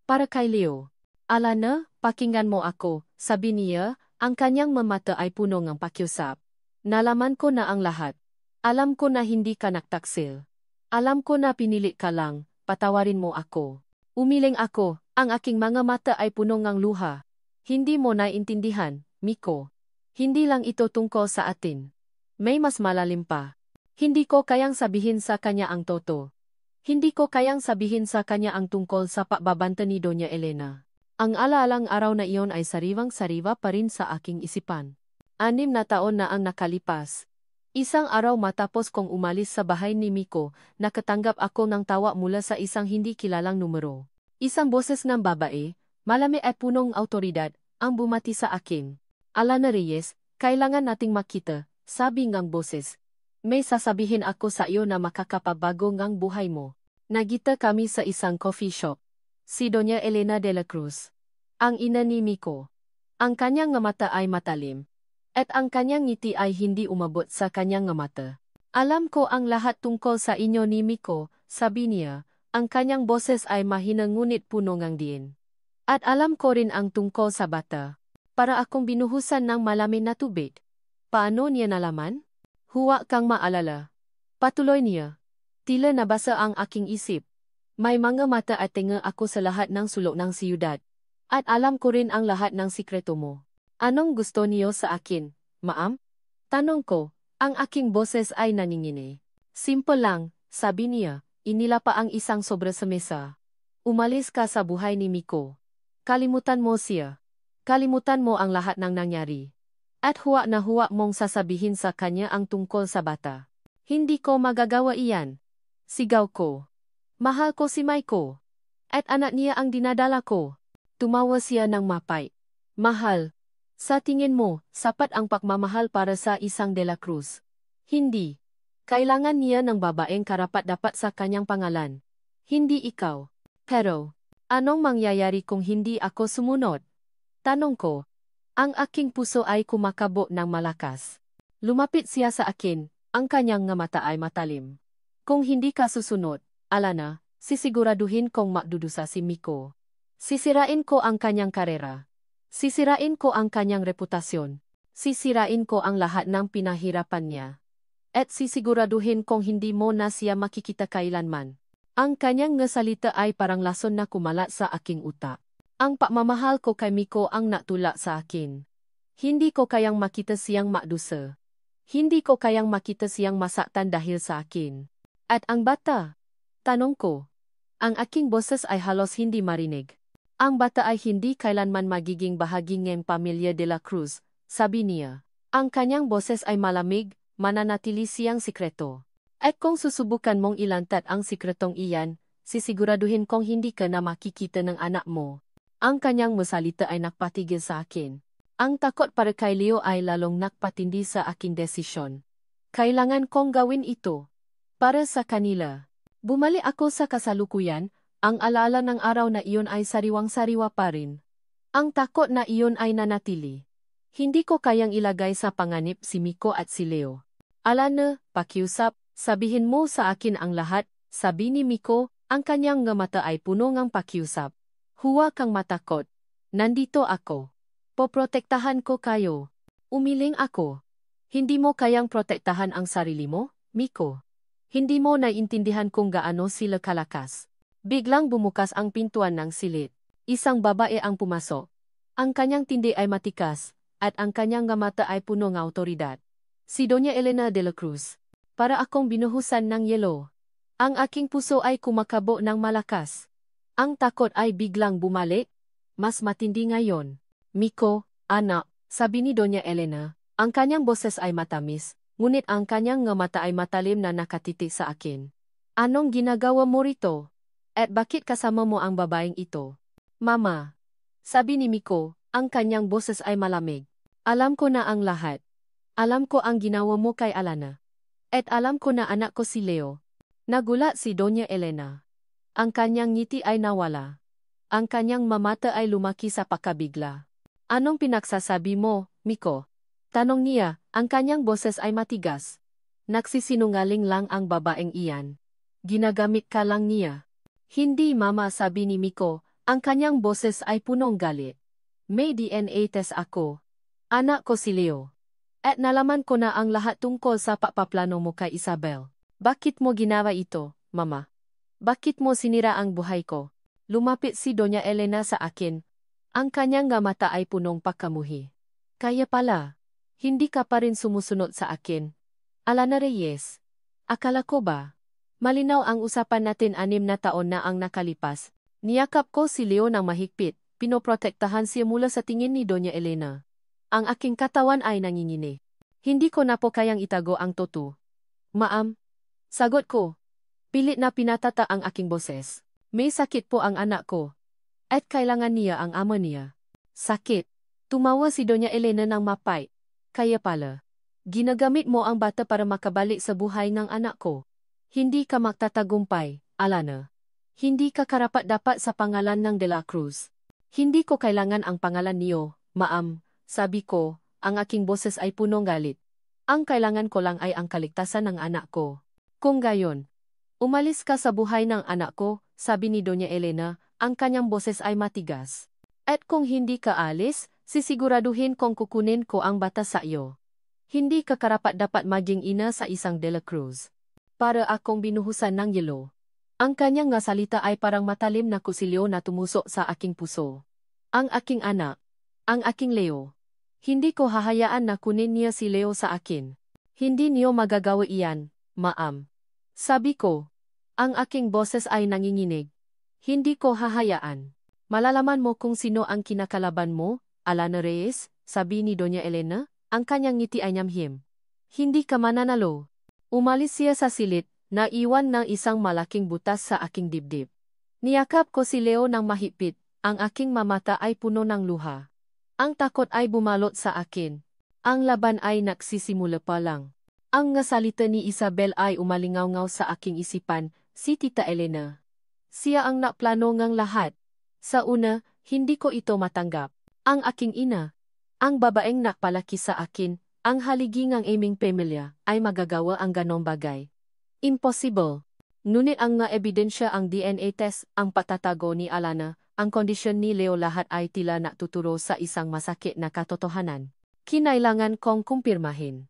Para kay Leo. Alana, pakinggan mo ako, sabi niya, ang kanyang mamata ay puno ng pakiusap. Nalaman ko na ang lahat. Alam ko na hindi ka nagtaksil. Alam ko na pinili ka lang, patawarin mo ako. Umiling ako, ang aking mga mata ay puno ng luha. Hindi mo naiintindihan, Miko. Hindi lang ito tungkol sa atin. May mas malalim pa. Hindi ko kayang sabihin sa kanya ang totoo. Hindi ko kayang sabihin sa kanya ang tungkol sa pagbabanta ni Doña Elena. Ang alaalang araw na iyon ay sariwang-sariwa pa rin sa aking isipan. 6 na taon na ang nakalipas. Isang araw matapos kong umalis sa bahay ni Miko, nakatanggap ako ng tawa mula sa isang hindi kilalang numero. Isang boses ng babae, malami at punong autoridad, ang bumati sa akin. Alana Reyes, kailangan nating makita, sabi ngang boses. May sasabihin ako sa iyo na makakapabago ngang buhay mo. Nagita kami sa isang coffee shop. Si Doña Elena de la Cruz. Ang ina ni Miko. Ang kanyang mata ay matalim. At ang kanyang ngiti ay hindi umabot sa kanyang mata. Alam ko ang lahat tungkol sa inyo ni Miko, sabi niya. Ang kanyang boses ay mahina ngunit puno ng diin. At alam ko rin ang tungkol sa bata. Para akong binuhusan ng malamin na tubig. Paano niya nalaman? Huwag kang maalala. Patuloy niya. Tila nabasa ang aking isip. May mga mata at tenga ako sa lahat ng sulok ng siyudad. At alam ko rin ang lahat ng sikreto mo. Anong gusto niyo sa akin, ma'am? Tanong ko, ang aking boses ay naningini. Simple lang, sabi niya, inila pa ang isang sobra sa mesa. Umalis ka sa buhay ni Miko. Kalimutan mo siya. Kalimutan mo ang lahat ng nangyari. At huwag na huwag mong sasabihin sa kanya ang tungkol sa bata. Hindi ko magagawa iyan. Sigaw ko. Mahal ko si Miko. At anak niya ang dinadala ko. Tumawa siya ng mapait. Mahal. Sa tingin mo, sapat ang pagmamahal para sa isang De la Cruz. Hindi. Kailangan niya ng babaeng karapat-dapat sa kanyang pangalan. Hindi ikaw. Pero, anong mangyayari kung hindi ako sumunod? Tanong ko. Ang aking puso ay kumakabo ng malakas. Lumapit siya sa akin, ang kanyang mata ay matalim. Kung hindi ka susunod, Alana, sisiguraduhin kong magdudusa si Miko. Sisirain ko ang kanyang karera. Sisirain ko ang kanyang reputasyon. Sisirain ko ang lahat ng pinahirapan niya. At sisiguraduhin kong hindi mo na siya makikita kailanman. Ang kanyang salita ay parang lason na kumalat sa aking utak. Ang pagmamahal ko kay Miko ang natulak sa akin. Hindi ko kayang makita siyang magdusa. Hindi ko kayang makita siyang masaktan dahil sa akin. At ang bata? Tanong ko. Ang aking boses ay halos hindi marinig. Ang bata ay hindi kailanman magiging bahagi ng pamilya de la Cruz, sabi niya. Ang kanyang boses ay malamig, mananatili siyang sikreto. At kung susubukan mong ilantat ang sikretong iyan, sisiguraduhin kong hindi ka na makikita ng anak mo. Ang kanyang masalita ay nakpatigil sa akin. Ang takot para kay Leo ay lalong nakpatindi sa aking desisyon. Kailangan kong gawin ito. Para sa kanila. Bumalik ako sa kasalukuyan, ang alaala ng araw na iyon ay sariwang-sariwa pa rin. Ang takot na iyon ay nanatili. Hindi ko kayang ilagay sa panganib si Miko at si Leo. Alana, pakiusap, sabihin mo sa akin ang lahat, sabi ni Miko, ang kanyang mata ay puno ng pakiusap. Huwag kang matakot. Nandito ako. Poprotektahan ko kayo. Umiling ako. Hindi mo kayang protektahan ang sarili mo, Miko. Hindi mo naiintindihan kung gaano sila kalakas. Biglang bumukas ang pintuan ng silid. Isang babae ang pumasok. Ang kanyang tindi ay matikas, at ang kanyang mata ay puno ng autoridad. Si Doña Elena de la Cruz. Para akong binuhusan ng yelo. Ang aking puso ay kumakabo ng malakas. Ang takot ay biglang bumalik. Mas matindi ngayon. Miko, anak, sabi ni Doña Elena. Ang kanyang boses ay matamis, ngunit ang kanyang nga mata ay matalim na nakatitig sa akin. Anong ginagawa mo rito? At bakit kasama mo ang babaeng ito? Mama. Sabi ni Miko, ang kanyang boses ay malamig. Alam ko na ang lahat. Alam ko ang ginawa mo kay Alana. At alam ko na anak ko si Leo. Nagulat si Doña Elena. Ang kanyang ngiti ay nawala. Ang kanyang mamata ay lumaki sa pakabigla. Anong pinagsasabi mo, Miko? Tanong niya, ang kanyang boses ay matigas. Nagsisinungaling lang ang babaeng iyan. Ginagamit ka lang niya. Hindi mama, sabi ni Miko, ang kanyang boses ay punong galit. May DNA test ako. Anak ko si Leo. At nalaman ko na ang lahat tungkol sa papaplano mo kay Isabel. Bakit mo ginawa ito, mama? Bakit mo sinira ang buhay ko? Lumapit si Doña Elena sa akin. Ang kanyang nga mata ay punong pagkamuhi. Kaya pala, hindi ka pa rin sumusunod sa akin. Alana Reyes. Akala ko ba? Malinaw ang usapan natin 6 na taon na ang nakalipas. Niyakap ko si Leo ng mahigpit. Pinoprotektahan siya mula sa tingin ni Doña Elena. Ang aking katawan ay nangingini. Hindi ko na po kayang itago ang totoo. Ma'am. Sagot ko. Pilit na pinatata ang aking boses. May sakit po ang anak ko. At kailangan niya ang ama niya. Sakit. Tumawa si Doña Elena ng mapait. Kaya pala. Ginagamit mo ang bata para makabalik sa buhay ng anak ko. Hindi ka magtatagumpay, Alana. Hindi ka karapat-dapat sa pangalan ng De La Cruz. Hindi ko kailangan ang pangalan niyo, ma'am. Sabi ko, ang aking boses ay punong galit. Ang kailangan ko lang ay ang kaligtasan ng anak ko. Kung gayon, umalis ka sa buhay ng anak ko, sabi ni Doña Elena, ang kanyang boses ay matigas. At kung hindi ka alis, sisiguraduhin kong kukunin ko ang bata sa iyo. Hindi ka karapat-dapat maging ina sa isang De La Cruz. Para akong binuhusan ng yelo. Ang kanyang nga salita ay parang matalim na kusilyo na tumusok sa aking puso. Ang aking anak. Ang aking Leo. Hindi ko hahayaan na kunin niya si Leo sa akin. Hindi niyo magagawa iyan, ma'am. Sabi ko. Ang aking boses ay nanginginig. Hindi ko hahayaan. Malalaman mo kung sino ang kinakalaban mo, Alana Reyes, sabi ni Doña Elena, ang kanyang ngiti ay nyamhim. Hindi ka mananalo. Umalis siya sa silid, naiwan ng isang malaking butas sa aking dibdib. Niyakap ko si Leo ng mahigpit, ang aking mamata ay puno ng luha. Ang takot ay bumalot sa akin. Ang laban ay nagsisimula pa lang. Ang nga salita ni Isabel ay umalingaw-ngaw sa aking isipan, si Tita Elena. Siya ang naplano ngang lahat. Sa una, hindi ko ito matanggap. Ang aking ina, ang babaeng nakpalaki sa akin, ang haligi ngang aming pamilya, ay magagawa ang ganong bagay. Impossible. Ngunit ang nga ebidensya ang DNA test, ang patatago ni Alana, ang kondisyon ni Leo lahat ay tila natuturo sa isang masakit na katotohanan. Kinailangan kong kumpirmahin.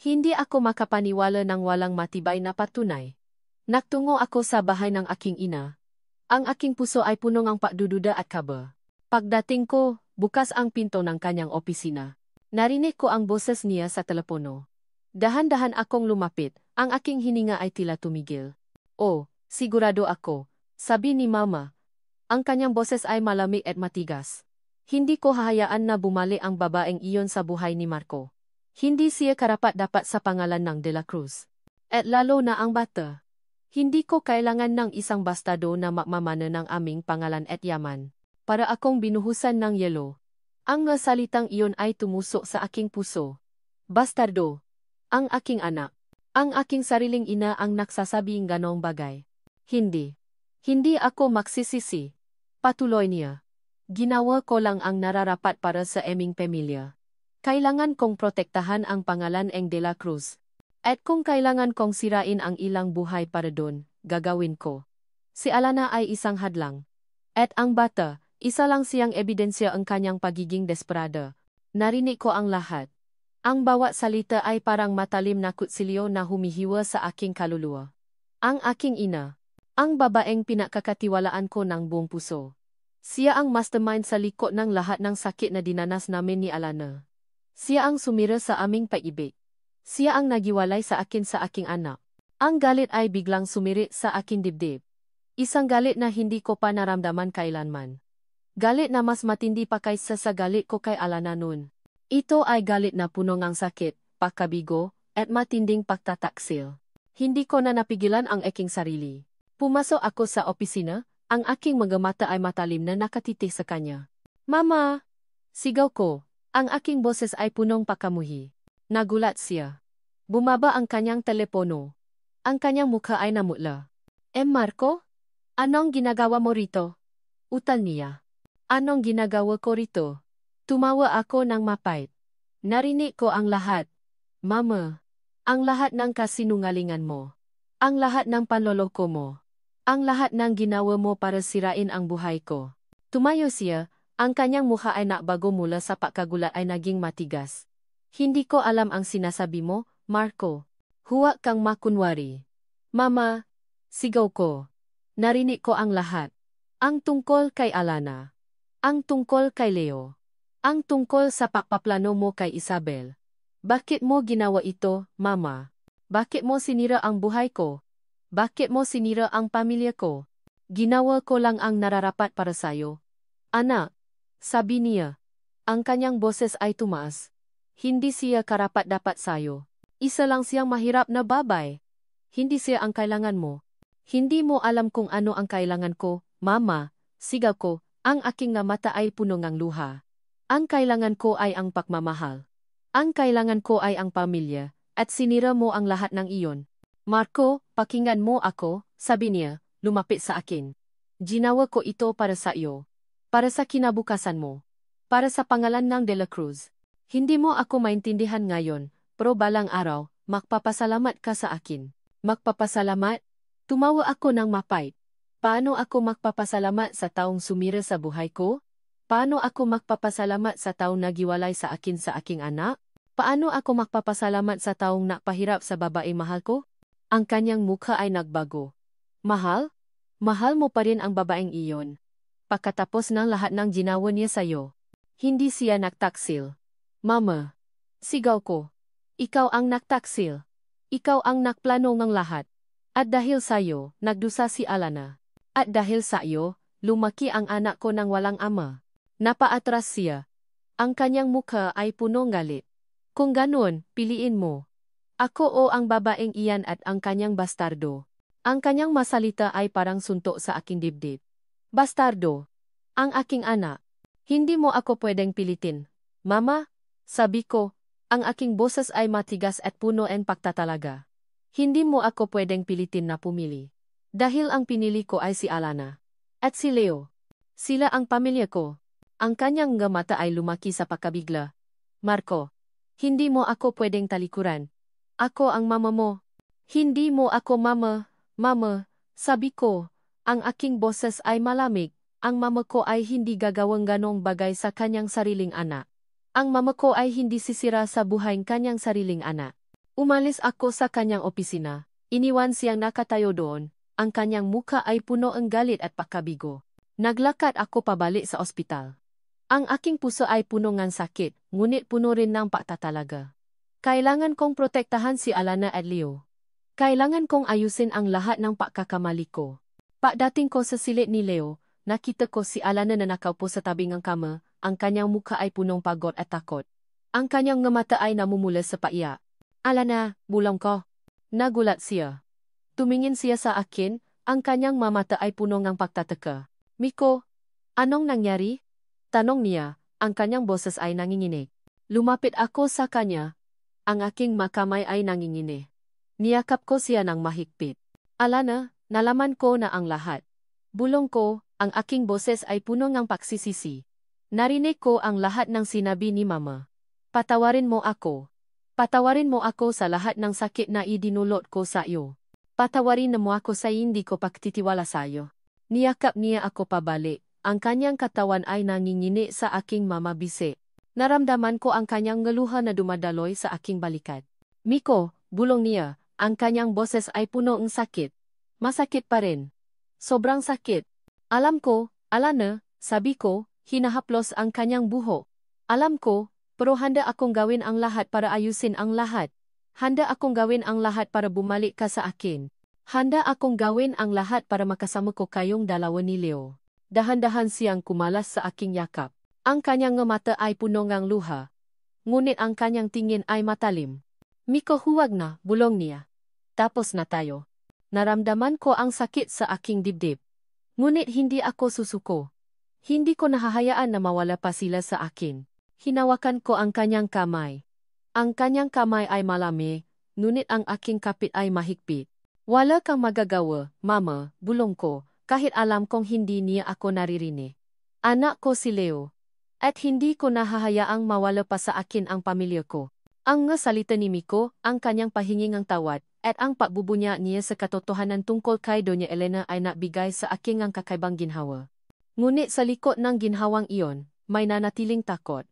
Hindi ako makapaniwala ng walang matibay na patunay. Nagtungo ako sa bahay ng aking ina. Ang aking puso ay punong ang pagdududa at kaba. Pagdating ko, bukas ang pinto ng kanyang opisina. Narinig ko ang boses niya sa telepono. Dahan-dahan akong lumapit, ang aking hininga ay tila tumigil. Oh, sigurado ako, sabi ni Mama. Ang kanyang boses ay malamig at matigas. Hindi ko hahayaan na bumalik ang babaeng iyon sa buhay ni Marco. Hindi siya karapat-dapat sa pangalan ng De La Cruz. At lalo na ang bata. Hindi ko kailangan ng isang bastado na makmamana ng aming pangalan at yaman. Para akong binuhusan ng yelo. Ang nga salitang iyon ay tumusok sa aking puso. Bastardo. Ang aking anak. Ang aking sariling ina ang nagsasabing ganong bagay. Hindi. Hindi ako magsisisi. Patuloy niya. Ginawa ko lang ang nararapat para sa aming pamilya. Kailangan kong protektahan ang pangalan ng De La Cruz. At kung kailangan kong sirain ang ilang buhay para doon, gagawin ko. Si Alana ay isang hadlang. At ang bata, isa lang siyang ebidensya ang kanyang pagiging desperada. Narinig ko ang lahat. Ang bawat salita ay parang matalim na kutsilyo na humihiwa sa aking kaluluwa. Ang aking ina. Ang babaeng pinakakatiwalaan ko ng buong puso. Siya ang mastermind sa likod ng lahat ng sakit na dinanas namin ni Alana. Siya ang sumira sa aming pag-ibig. Siya ang nagiwalay sa akin sa aking anak. Ang galit ay biglang sumirit sa aking dibdib. Isang galit na hindi ko pa naramdaman kailanman. Galit na mas matindi pa kaysa sa galit ko kay Alana noon. Ito ay galit na puno ng sakit, pagkabigo, at matinding pagtataksil. Hindi ko na napigilan ang aking sarili. Pumasok ako sa opisina, ang aking mga mata ay matalim na nakatitig sa kanya. Mama! Sigaw ko. Ang aking boses ay punong pakamuhi. Nagulat siya. Bumaba ang kanyang telepono. Ang kanyang mukha ay namutla. Marco? Anong ginagawa mo rito? Utal niya. Anong ginagawa ko rito? Tumawa ako ng mapait. Narinig ko ang lahat. Mama. Ang lahat ng kasinungalingan mo. Ang lahat ng panloloko mo. Ang lahat ng ginawa mo para sirain ang buhay ko. Tumayo siya, ang kanyang mukha ay nakbago mula sa pagkagulat ay naging matigas. Hindi ko alam ang sinasabi mo, Marco. Huwag kang makunwari. Mama, sigaw ko. Narinig ko ang lahat. Ang tungkol kay Alana. Ang tungkol kay Leo. Ang tungkol sa pagpaplano mo kay Isabel. Bakit mo ginawa ito, Mama? Bakit mo sinira ang buhay ko? Bakit mo sinira ang pamilya ko? Ginawa ko lang ang nararapat para sayo. Anak, sabi niya. Ang kanyang boses ay tumaas. Hindi siya karapat-dapat sayo. Isa lang siyang mahirap na babay. Hindi siya ang kailangan mo. Hindi mo alam kung ano ang kailangan ko, Mama. Sigaw ko, ang aking nga mata ay puno ng luha. Ang kailangan ko ay ang pagmamahal. Ang kailangan ko ay ang pamilya, at sinira mo ang lahat ng iyon. Marco, pakinggan mo ako, sabi niya, lumapit sa akin. Ginawa ko ito para sa iyo. Para sa kinabukasan mo. Para sa pangalan ng De La Cruz. Hindi mo ako maintindihan ngayon, pero balang araw, magpapasalamat ka sa akin. Magpapasalamat? Tumawa ako ng mapait. Paano ako magpapasalamat sa taong sumira sa buhay ko? Paano ako magpapasalamat sa taong nagiwalay sa akin sa aking anak? Paano ako magpapasalamat sa taong nakpahirap sa babaeng mahal ko? Ang kanyang mukha ay nagbago. Mahal? Mahal mo pa rin ang babaeng iyon. Pagkatapos ng lahat ng ginawa niya sa'yo. Hindi siya nagtaksil. Mama. Sigaw ko. Ikaw ang nagtaksil. Ikaw ang nakplano ng lahat. At dahil sa'yo, nagdusa si Alana. At dahil sa'yo, lumaki ang anak ko ng walang ama. Napaatras siya. Ang kanyang mukha ay punong galit. Kung ganun, piliin mo. Ako o ang babaeng iyan at ang kanyang bastardo. Ang kanyang masalita ay parang suntok sa aking dibdib. Bastardo. Ang aking anak. Hindi mo ako pwedeng pilitin. Mama, sabi ko, ang aking boses ay matigas at puno ng pagtatalaga. Hindi mo ako pwedeng pilitin na pumili. Dahil ang pinili ko ay si Alana. At si Leo. Sila ang pamilya ko. Ang kanyang nga mata ay lumaki sa pagkabigla. Marco. Hindi mo ako pwedeng talikuran. Ako ang mama mo. Hindi mo ako mama. Mama, sabi ko, ang aking boses ay malamig. Ang mama ko ay hindi gagawang ganong bagay sa kanyang sariling anak. Ang mama ko ay hindi sisira sa buhay kanyang sariling anak. Umalis ako sa kanyang opisina. Iniwan siyang nakatayo doon. Ang kanyang mukha ay puno ng galit at pagkabigo. Naglakad ako pabalik sa ospital. Ang aking puso ay puno ng sakit, ngunit puno rin ng pagtatalaga. Kailangan kong protektahan si Alana at Leo. Kailangan kong ayusin ang lahat ng pagkakamali ko. Pagdating ko sa silid ni Leo, nakita ko si Alana na nakaupo sa tabi ng kama, ang kanyang mukha ay punong pagod at takot. Ang kanyang nga mata ay namumula sa paiyak. Alana, bulong ko. Nagulat siya. Tumingin siya sa akin, ang kanyang mamata ay puno ng pagtataka. Miko, anong nangyari? Tanong niya, ang kanyang boses ay nanginginig. Lumapit ako sa kanya. Ang aking makamay ay nanginginig. Niyakap ko siya ng mahigpit. Alana, nalaman ko na ang lahat. Bulong ko, ang aking boses ay puno ng pagsisisi. Narinig ko ang lahat ng sinabi ni Mama. Patawarin mo ako. Patawarin mo ako sa lahat ng sakit na idinulot ko sa iyo. Patawarin mo ako sa hindi ko pagtitiwala sa iyo. Niyakap niya ako pabalik. Ang kanyang katawan ay nangingini sa aking mamabise. Naramdaman ko ang kanyang ngaluha na dumadaloy sa aking balikat. Miko, bulong niya, ang kanyang boses ay puno ng sakit. Masakit pa rin. Sobrang sakit. Alam ko, Alana, sabi ko, hinahaplos ang kanyang buho. Alam ko, pero handa akong gawin ang lahat para ayusin ang lahat. Handa akong gawin ang lahat para bumalik ka sa akin. Handa akong gawin ang lahat para makasama ko kayong dalawa ni Leo. Dahan-dahan siyang kumalas sa aking yakap. Ang kanyang mata ay puno ng luha. Ngunit ang kanyang tingin ay matalim. Miko, huwag na, bulong niya. Tapos na tayo. Naramdaman ko ang sakit sa aking dibdib. Ngunit hindi ako susuko. Hindi ko nahahayaan na mawala pa sila sa akin. Hinawakan ko ang kanyang kamay. Ang kanyang kamay ay malami, ngunit ang aking kapit ay mahigpit. Wala kang magagawa, Mama, bulong ko, kahit alam kong hindi niya ako naririnig. Anak ko si Leo. At hindi ko nahahayaang mawala pa sa akin ang pamilya ko. Ang salita ni Miko, ang kanyang pahingingang tawad, at ang pagbubunya niya sa katotohanan tungkol kay Doña Elena ay nabigay sa aking ang kakaibang ginhawa. Ngunit sa likod ng ginhawang iyon, may nanatiling takot.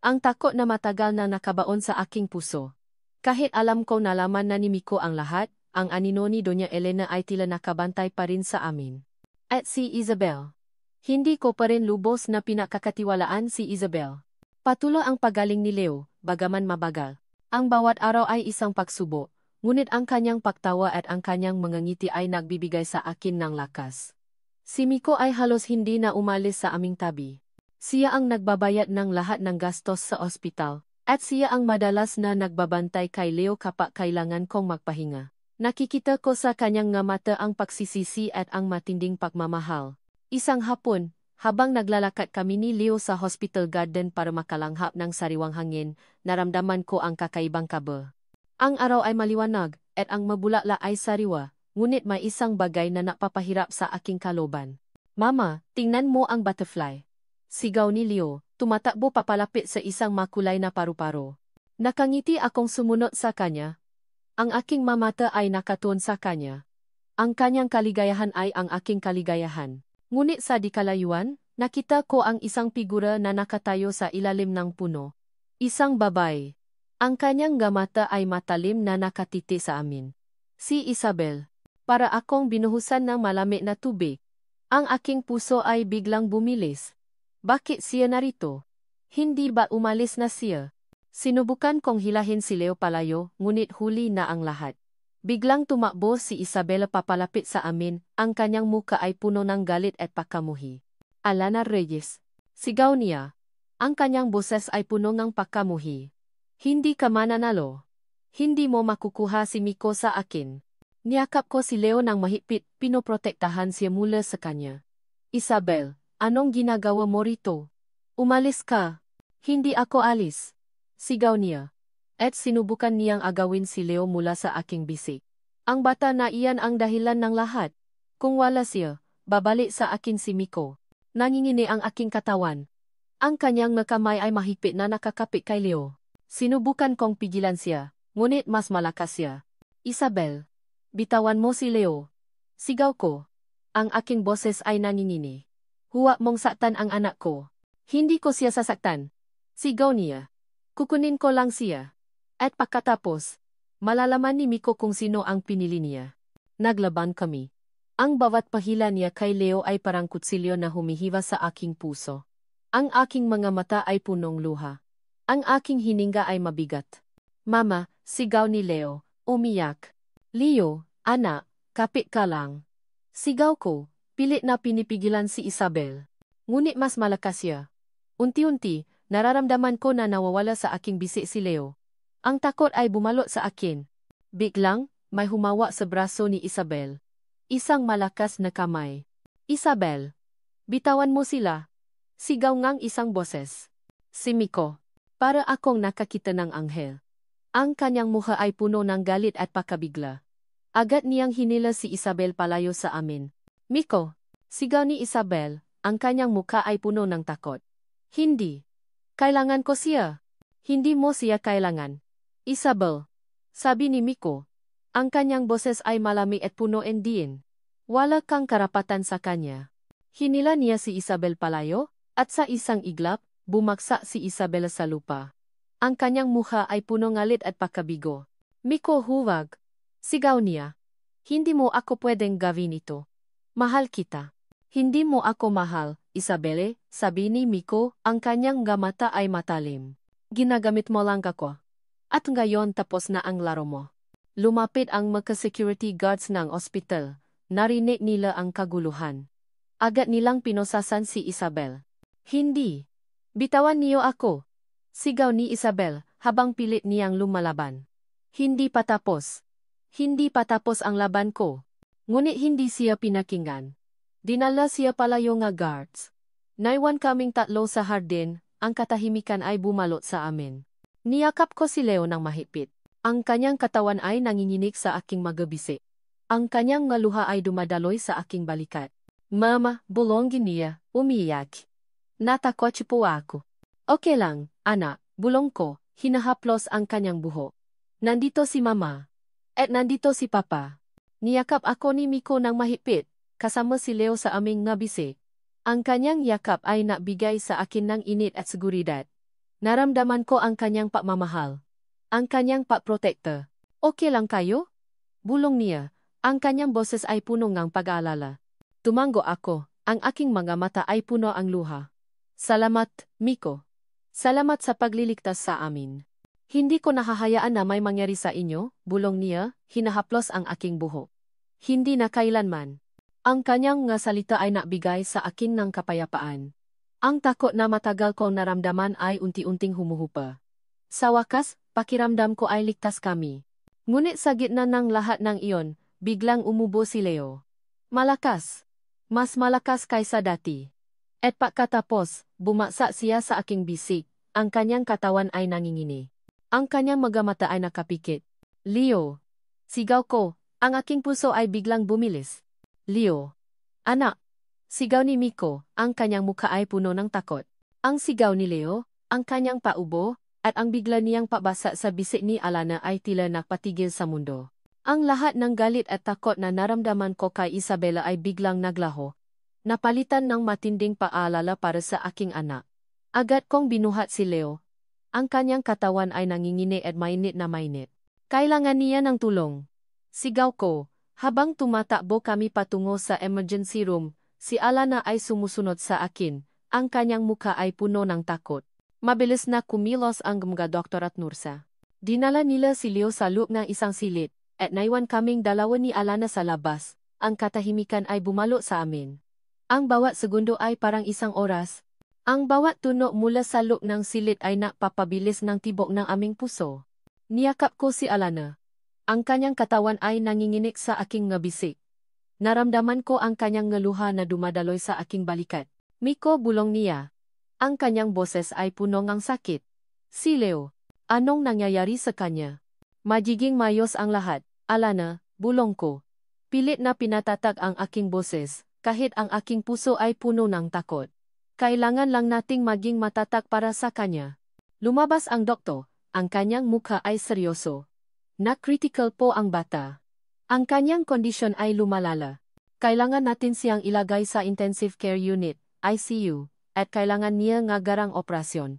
Ang takot na matagal na nakabaon sa aking puso. Kahit alam ko nalaman na ni Miko ang lahat, ang anino ni Doña Elena ay tila nakabantay pa rin sa amin. At si Isabel. Hindi ko pa rin lubos na pinakakatiwalaan si Isabel. Patuloy ang pagaling ni Leo, bagaman mabagal. Ang bawat araw ay isang pagsubo, ngunit ang kanyang pagtawa at ang kanyang mga ngiti ay nagbibigay sa akin ng lakas. Si Miko ay halos hindi na umalis sa aming tabi. Siya ang nagbabayad ng lahat ng gastos sa ospital, at siya ang madalas na nagbabantay kay Leo kapag kailangan kong magpahinga. Nakikita ko sa kanyang nga mata ang pagsisisi at ang matinding pagmamahal. Isang hapon, habang naglalakad kami ni Leo sa hospital garden para makalanghap ng sariwang hangin, naramdaman ko ang kakaibang kaba. Ang araw ay maliwanag, at ang mabulakla ay sariwa, ngunit may isang bagay na napapahirap sa aking kalooban. Mama, tingnan mo ang butterfly. Sigaw ni Leo, tumatakbo papalapit sa isang makulay na paru-paro. Nakangiti akong sumunod sa kanya. Ang aking mamata ay nakatuon sa kanya. Ang kanyang kaligayahan ay ang aking kaligayahan. Ngunit sa di kalayuan, nakita ko ang isang figura na nakatayo sa ilalim ng puno. Isang babae. Ang kanyang mata ay matalim na nakatiti sa amin. Si Isabel. Para akong binuhusan ng malamig na tubig. Ang aking puso ay biglang bumilis. Bakit siya narito? Hindi ba umalis na siya? Sinubukan kong hilahin si Leo palayo, ngunit huli na ang lahat. Biglang tumakbo si Isabela papalapit sa amin, ang kanyang muka ay puno ng galit at pagkamuhi. Alana Reyes. Sigaw niya. Ang kanyang boses ay puno ng pagkamuhi. Hindi ka mananalo. Hindi mo makukuha si Miko sa akin. Niyakap ko si Leo ng mahigpit, pinoprotektahan siya mula sa kanya. Isabel, anong ginagawa mo rito? Umalis ka. Hindi ako alis. Sigaw niya. At sinubukan niyang agawin si Leo mula sa aking bisig. Ang bata na iyan ang dahilan ng lahat. Kung wala siya, babalik sa akin si Miko. Nangingini ang aking katawan. Ang kanyang kamay ay mahigpit na nakakapit kay Leo. Sinubukan kong pigilan siya, ngunit mas malakas siya. Isabel, bitawan mo si Leo. Sigaw ko. Ang aking boses ay nangingini. Huwag mong saktan ang anak ko. Hindi ko siya sasaktan. Sigaw niya. Kukunin ko lang siya. At pagkatapos, malalaman ni Miko kung sino ang pinili niya. Naglaban kami. Ang bawat pahila niya kay Leo ay parang kutsilyo na humihiwa sa aking puso. Ang aking mga mata ay punong luha. Ang aking hininga ay mabigat. Mama, sigaw ni Leo, umiyak. Leo, anak, kapit ka lang. Sigaw ko, pilit na pinipigilan si Isabel. Ngunit mas malakas siya. Unti-unti, nararamdaman ko na nawawala sa aking bisig si Leo. Ang takot ay bumalot sa akin. Biglang, may humawa sa braso ni Isabel. Isang malakas na kamay. Isabel, bitawan mo sila. Sigaw ngang isang boses. Si Miko. Para akong nakakita ng anghel. Ang kanyang mukha ay puno ng galit at pakabigla. Agad niyang hinila si Isabel palayo sa amin. Miko, sigaw ni Isabel, ang kanyang mukha ay puno ng takot. Hindi. Kailangan ko siya. Hindi mo siya kailangan. Isabel, sabi ni Miko. Ang kanyang boses ay malamig at puno ng diin. Wala kang karapatan sa kanya. Hinila niya si Isabel palayo, at sa isang iglap, bumaksak si Isabel sa lupa. Ang kanyang mukha ay puno ngalit at pagkabigo. Miko, huwag. Sigaw niya. Hindi mo ako pwedeng gawin ito. Mahal kita. Hindi mo ako mahal, Isabelle, sabi ni Miko, ang kanyang mata ay matalim. Ginagamit mo lang ako. At ngayon tapos na ang laro mo. Lumapit ang mga security guards ng ospital. Narinig nila ang kaguluhan. Agad nilang pinosasan si Isabel. Hindi. Bitawan niyo ako. Sigaw ni Isabel, habang pilit niyang lumalaban. Hindi pa tapos. Hindi pa tapos ang laban ko. Ngunit hindi siya pinakinggan. Dinala siya palayo nga guards. Naiwan kaming tatlo sa hardin, ang katahimikan ay bumalot sa amin. Niyakap ko si Leo ng mahigpit. Ang kanyang katawan ay nanginginig sa aking magabisi. Ang kanyang nga luha ay dumadaloy sa aking balikat. Mama, bulong niya, umiyak. Natakot po ako. Okay lang, anak, bulong ko, hinahaplos ang kanyang buhok. Nandito si mama. At nandito si papa. Niyakap ako ni Miko ng mahigpit, kasama si Leo sa aming ngabisi. Ang kanyang yakap ay nabigay sa akin ng init at seguridad. Naramdaman ko ang kanyang pagmamahal. Ang kanyang pagprotekta. Okay lang kayo? Bulong niya. Ang kanyang boses ay puno ng pag-aalala. Tumango ako, ang aking mga mata ay puno ang luha. Salamat, Miko. Salamat sa pagliligtas sa amin. Hindi ko nahahayaan na may mangyari sa inyo, bulong niya, hinahaplos ang aking buhok. Hindi na kailanman. Ang kanyang nga salita ay nabigay sa akin ng kapayapaan. Ang takot na matagal kong naramdaman ay unti-unting humuhupa. Sa wakas, pakiramdam ko ay ligtas kami. Ngunit sa gitna ng lahat ng iyon, biglang umubo si Leo. Malakas. Mas malakas kaysa dati. At pagkatapos, bumagsak siya sa aking bisig, ang kanyang katawan ay nangingini. Ang kanyang mga mata ay nakapikit. Leo. Sigaw ko, ang aking puso ay biglang bumilis. Leo. Anak. Sigaw ni Miko, ang kanyang mukha ay puno ng takot. Ang sigaw ni Leo, ang kanyang paubo, at ang bigla niyang pabasa sa bisig ni Alana ay tila nagpatigil sa mundo. Ang lahat ng galit at takot na naramdaman ko kay Isabela ay biglang naglaho. Napalitan ng matinding paalala para sa aking anak. Agad kong binuhat si Leo. Ang kanyang katawan ay nangingini at mainit na mainit. Kailangan niya ng tulong. Sigaw ko, habang tumatakbo kami patungo sa emergency room, si Alana ay sumusunod sa akin, ang kanyang mukha ay puno ng takot. Mabilis na kumilos ang mga doktor at nursa. Dinala nila si Leo sa loob ng isang silid, at naiwan kaming dalawa ni Alana sa labas. Ang katahimikan ay bumalo sa amin. Ang bawat segundo ay parang isang oras. Ang bawat tunog mula sa loob ng silid ay napapabilis ng tibok ng aming puso. Niyakap ko si Alana. Ang kanyang katawan ay nanginginig sa aking ngabisik. Naramdaman ko ang kanyang ngaluha na dumadaloy sa aking balikat. Miko, bulong niya. Ang kanyang boses ay puno ng sakit. Si Leo. Anong nangyayari sa kanya? Magiging mayos ang lahat, Alana, bulong ko. Pilit na pinatatag ang aking boses, kahit ang aking puso ay puno ng takot. Kailangan lang nating maging matatag para sa kanya. Lumabas ang doktor, ang kanyang mukha ay seryoso. Na-critical po ang bata. Ang kanyang kondisyon ay lumalala. Kailangan natin siyang ilagay sa intensive care unit, ICU, at kailangan niya ng agarang operasyon.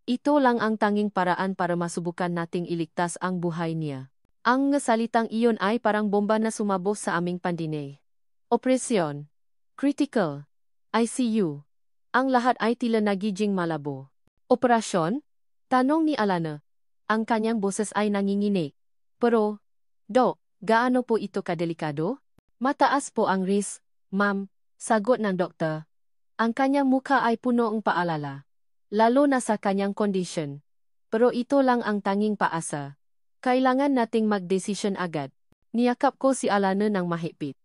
Ito lang ang tanging paraan para masubukan nating iligtas ang buhay niya. Ang salitang iyon ay parang bomba na sumabog sa aming pandinay. Operasyon. Critical. ICU. Ang lahat ay tila nagiging malabo. Operasyon? Tanong ni Alana. Ang kanyang boses ay nanginginig. Pero, Dok, gaano po ito kadelikado? Mataas po ang risk, ma'am, sagot ng doktor. Ang kanyang mukha ay puno ng paalala. Lalo na sa kanyang kondisyon. Pero ito lang ang tanging paasa. Kailangan nating magdesisyon agad. Niyakap ko si Alana ng mahigpit.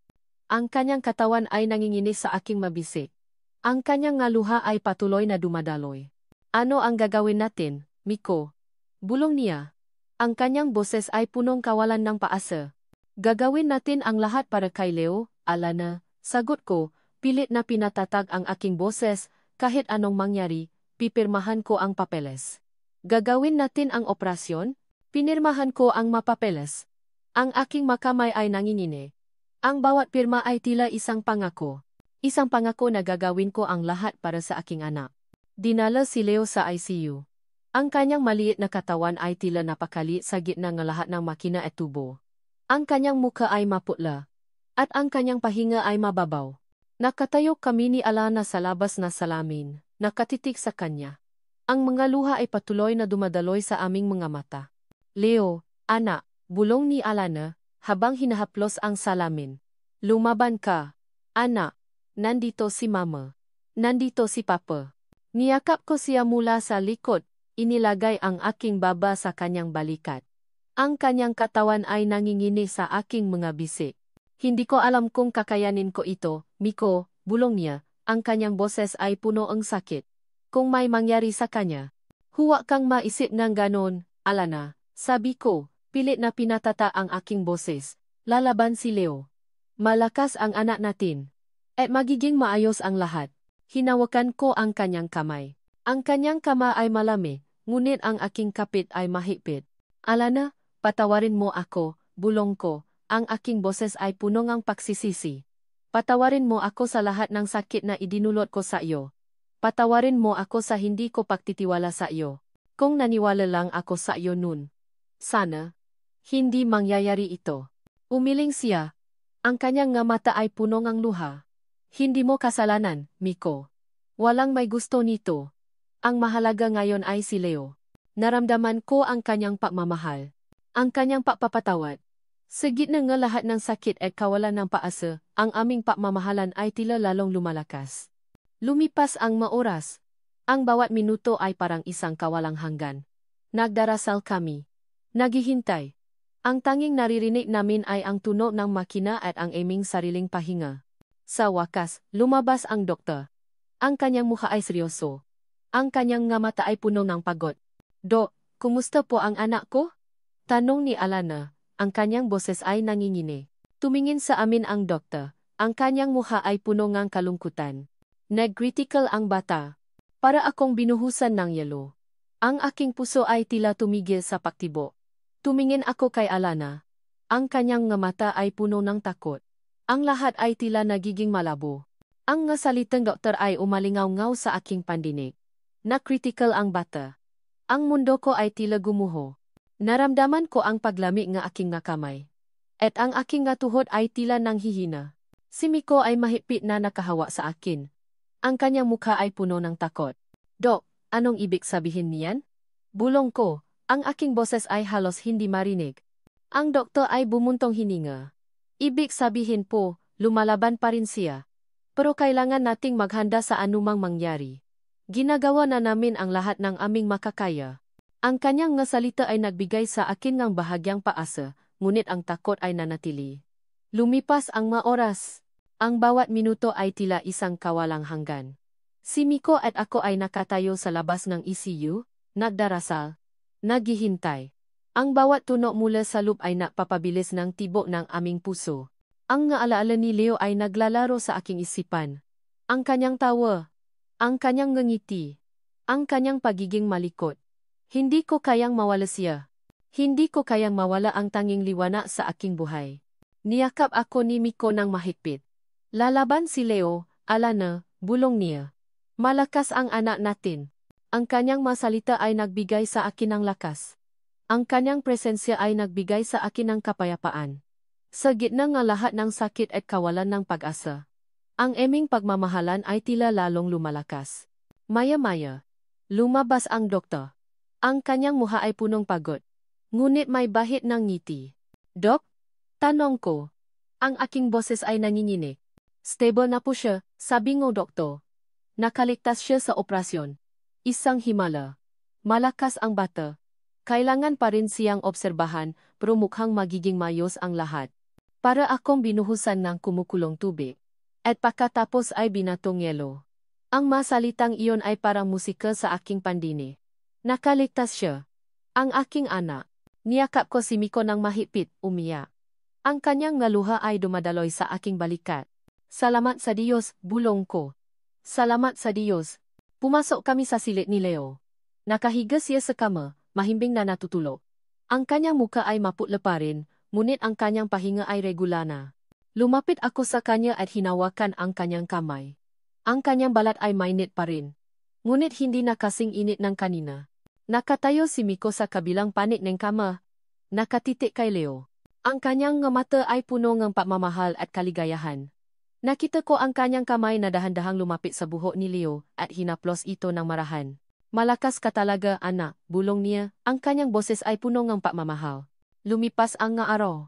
Ang kanyang katawan ay nanginginig sa aking mabisik. Ang kanyang ngaluha ay patuloy na dumadaloy. Ano ang gagawin natin, Miko? Bulong niya. Ang kanyang boses ay punong kawalan ng paasa. Gagawin natin ang lahat para kay Leo, Alana, sagot ko, pilit na pinatatag ang aking boses, kahit anong mangyari, pipirmahan ko ang papeles. Gagawin natin ang operasyon? Pinirmahan ko ang mapapeles. Ang aking makamay ay nangingini. Ang bawat pirma ay tila isang pangako. Isang pangako na gagawin ko ang lahat para sa aking anak. Dinala si Leo sa ICU. Ang kanyang maliit na katawan ay tila napakali sa gitna ng lahat ng makina at tubo. Ang kanyang mukha ay maputla. At ang kanyang pahinga ay mababaw. Nakatayo kami ni Alana sa labas na salamin, nakatitig sa kanya. Ang mga luha ay patuloy na dumadaloy sa aming mga mata. Leo, anak, bulong ni Alana, habang hinahaplos ang salamin. Lumaban ka. Anak. Nandito si Mama. Nandito si Papa. Niyakap ko siya mula sa likod, inilagay ang aking baba sa kanyang balikat. Ang kanyang katawan ay nangingini sa aking mga bisig. Hindi ko alam kung kakayanin ko ito, Miko, bulong niya. Ang kanyang boses ay puno ng sakit. Kung may mangyari sa kanya, huwag kang maisip ng ganon, Alana. Sabi ko, pilit na pinatata ang aking boses. Lalaban si Leo. Malakas ang anak natin. At magiging maayos ang lahat. Hinawakan ko ang kanyang kamay. Ang kanyang kama ay malami, ngunit ang aking kapit ay mahigpit. Alana, patawarin mo ako, bulong ko, ang aking boses ay puno ng pagsisisi. Patawarin mo ako sa lahat ng sakit na idinulot ko sa iyo. Patawarin mo ako sa hindi ko pagtitiwala sa iyo. Kung naniwala lang ako sa iyo nun. Sana. Hindi mangyayari ito. Umiling siya. Ang kanyang nga mata ay puno ng luha. Hindi mo kasalanan, Miko. Walang may gusto nito. Ang mahalaga ngayon ay si Leo. Naramdaman ko ang kanyang pagmamahal. Ang kanyang pagpapatawad. Sa gitna ng lahat ng sakit at kawalan ng paasa, ang aming pagmamahalan ay tila lalong lumalakas. Lumipas ang maoras. Ang bawat minuto ay parang isang kawalang hanggan. Nagdarasal kami. Naghihintay. Ang tanging naririnig namin ay ang tunog ng makina at ang aming sariling pahinga. Sa wakas, lumabas ang doktor. Ang kanyang mukha ay seryoso. Ang kanyang nga mata ay puno ng pagod. Dok, kumusta po ang anak ko? Tanong ni Alana. Ang kanyang boses ay nangingini. Tumingin sa amin ang doktor. Ang kanyang mukha ay puno ng kalungkutan. Nag-critical ang bata. Para akong binuhusan ng yelo. Ang aking puso ay tila tumigil sa pagtibo. Tumingin ako kay Alana. Ang kanyang nga mata ay puno ng takot. Ang lahat ay tila nagiging malabo. Ang nga salitang doktor ay umalingaw-ngaw sa aking pandinig. Na-critical ang bata. Ang mundo ko ay tila gumuho. Naramdaman ko ang paglamig ng aking nga kamay. At ang aking nga tuhod ay tila nang hihina. Si Miko ay mahigpit na nakahawa sa akin. Ang kanyang mukha ay puno ng takot. Dok, anong ibig sabihin niyan? Bulong ko, ang aking boses ay halos hindi marinig. Ang doktor ay bumuntong hininga. Ibig sabihin po, lumalaban pa rin siya. Pero kailangan nating maghanda sa anumang mangyari. Ginagawa na namin ang lahat ng aming makakaya. Ang kanyang nga salita ay nagbigay sa akin ng bahagyang paasa, ngunit ang takot ay nanatili. Lumipas ang mga oras. Ang bawat minuto ay tila isang kawalang hanggan. Si Miko at ako ay nakatayo sa labas ng ECU, nagdarasal, naghihintay. Ang bawat tunog mula sa loop ay napapabilis ng tibok ng aming puso. Ang nga alaala ni Leo ay naglalaro sa aking isipan. Ang kanyang tawa. Ang kanyang ngiti. Ang kanyang pagiging malikot. Hindi ko kayang mawala siya. Hindi ko kayang mawala ang tanging liwanag sa aking buhay. Niyakap ako ni Miko ng mahigpit. Lalaban si Leo, Alana, bulong niya. Malakas ang anak natin. Ang kanyang masalita ay nagbigay sa akin ng lakas. Ang kanyang presensya ay nagbigay sa akin ng kapayapaan. Sa gitna ng lahat ng sakit at kawalan ng pag-asa. Ang aming pagmamahalan ay tila lalong lumalakas. Maya-maya. Lumabas ang doktor. Ang kanyang mukha ay punong pagod. Ngunit may bahid ng ngiti. Dok? Tanong ko. Ang aking boses ay nanginginig. Stable na po siya, sabi ng doktor. Nakaligtas siya sa operasyon. Isang himala. Malakas ang bata. Kailangan pa rin siyang obserbahan, pero mukhang magiging mayos ang lahat. Para akong binuhusan ng kumukulong tubig. At pagkatapos ay binatong yelo. Ang masalitang iyon ay parang musika sa aking pandini. Nakaligtas siya. Ang aking anak. Niyakap ko si Miko ng mahigpit, umiyak. Ang kanyang ngaluha ay dumadaloy sa aking balikat. Salamat sa Diyos, bulong ko. Salamat sa Diyos. Pumasok kami sa silid ni Leo. Nakahiga siya sa kama, mahimbing na natutulog. Ang kanyang muka ay maputla pa rin, ngunit ang kanyang pahinga ay regular na. Lumapit ako sa kanya at hinawakan ang kanyang kamay. Ang kanyang balat ay mainit pa rin. Ngunit hindi na kasing init ng kanina. Nakatayo si Miko sa kabilang panig ng kama. Nakatitik kay Leo. Ang kanyang mata ay puno ng pagmamahal at kaligayahan. Nakita ko ang kanyang kamay na dahan-dahang lumapit sa buhok ni Leo at hinaplos ito ng marahan. Malakas ka talaga, anak, bulong niya. Ang kanyang boses ay puno ng pagmamahal. Lumipas ang nga araw.